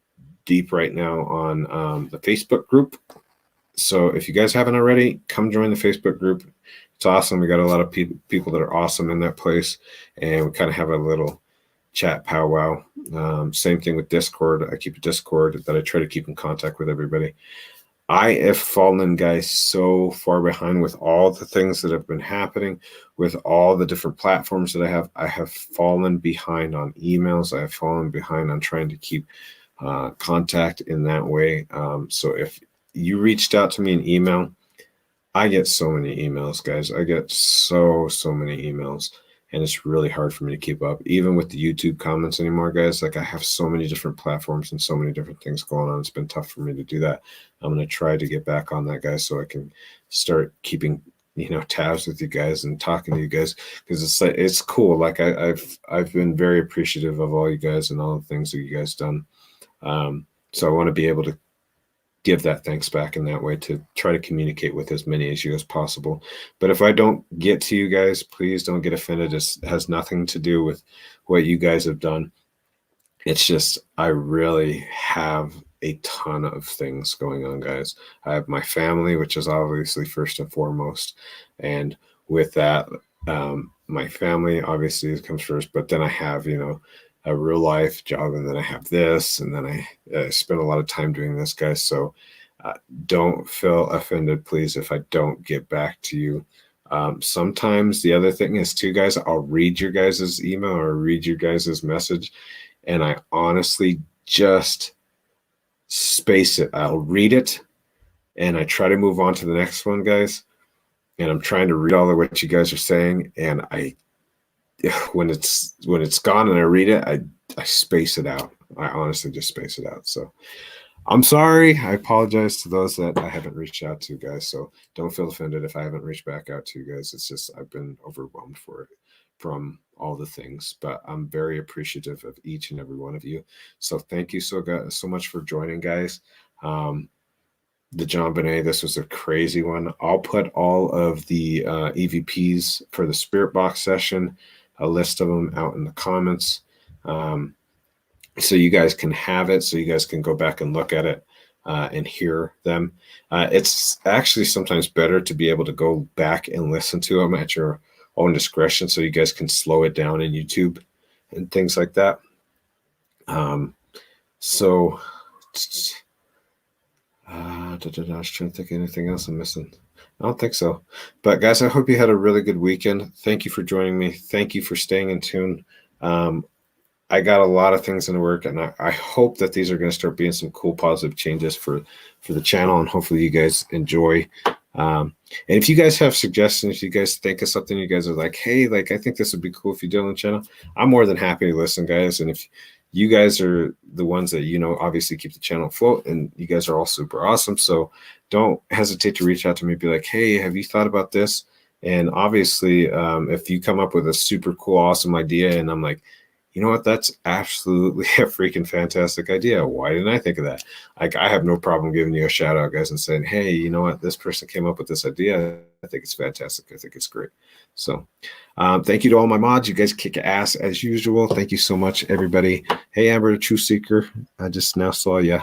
deep right now on the Facebook group. So if you guys haven't already, come join the Facebook group. It's awesome. We got a lot of people that are awesome in that place, and we kind of have a little chat powwow. Same thing with Discord. I keep a Discord that I try to keep in contact with everybody. I have fallen, guys, so far behind with all the things that have been happening, with all the different platforms that I have. I have fallen behind on emails. I have fallen behind on trying to keep contact in that way. So if you reached out to me in email, I get so many emails, guys. I get so many emails, and it's really hard for me to keep up, even with the YouTube comments anymore, guys. Like, I have so many different platforms and so mmany different things going on. It's been tough for me to do that. I'm going to try to get back on that, guys, so I can start keeping, tabs with you guys and talking to you guys, because it's cool. Like, I've been very appreciative of all you guys and all the things that you guys done. So I want to be able to give that thanks back in that way, to try to communicate with as many as you as possible. But if I don't get to you guys, please don't get offended. It has nothing to do with what you guys have done. It's just, I really have a ton of things going on, guys. I have my family, which is obviously first and foremost. And with that, my family obviously comes first, but then I have, a real life job, and then I have this, and then I spend a lot of time doing this, guys. So don't feel offended, please, if I don't get back to you. Sometimes the other thing is too, guys, I'll read your guys' email or read your guys' message, and I honestly just space it. I'll read it and I try to move on to the next one, guys. And I'm trying to read all of what you guys are saying, and when it's gone and I read it, I space it out. I honestly just space it out. So I'm sorry. I apologize to those that I haven't reached out to, guys. So don't feel offended if I haven't reached back out to you guys. It's just I've been overwhelmed for it from all the things, but I'm very appreciative of each and every one of you. So thank you so much for joining, guys. The JONBENÉ, this was a crazy one. I'll put all of the EVPs for the Spirit Box session, a list of them out in the comments. So you guys can have it, so you guys can go back and look at it and hear them. It's actually sometimes better to be able to go back and listen to them at your own discretion, so you guys can slow it down in YouTube and things like that. I was trying to think of anything else I'm missing. I don't think so. But guys, I hope you had a really good weekend. Thank you for joining me. Thank you for staying in tune. I got a lot of things in the work, and I hope that these are going to start being some cool, positive changes for the channel, and hopefully you guys enjoy. And if you guys have suggestions, if you guys think of something, you guys are like, hey, like, I think this would be cool if you do on the channel, I'm more than happy to listen, guys. And if you guys are the ones that, obviously keep the channel afloat, and you guys are all super awesome. So don't hesitate to reach out to me, be like, hey, have you thought about this? And obviously, if you come up with a super cool, awesome idea, and I'm like, you know what, that's absolutely a freaking fantastic idea. Why didn't I think of that? Like, I have no problem giving you a shout out, guys, and saying, hey, you know what, this person came up with this idea. I think it's fantastic. I think it's great. So thank you to all my mods. You guys kick ass as usual. Thank you so much, everybody. Hey, Amber, the Truth Seeker, I just now saw you.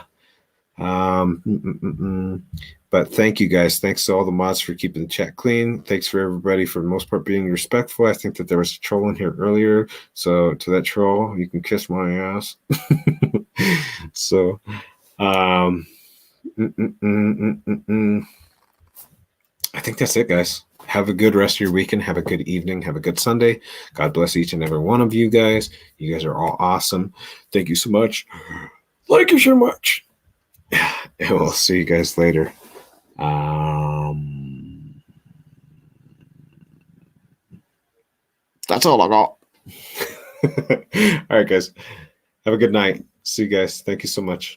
But thank you, guys. Thanks to all the mods for keeping the chat clean. Thanks for everybody, for the most part, being respectful. I think that there was a troll in here earlier. So to that troll, you can kiss my ass. So I think that's it, guys. Have a good rest of your weekend. Have a good evening. Have a good Sunday. God bless each and every one of you guys. You guys are all awesome. Thank you so much. Thank you so much. And we'll see you guys later. That's all I got. All right, guys. Have a good night. See you guys. Thank you so much.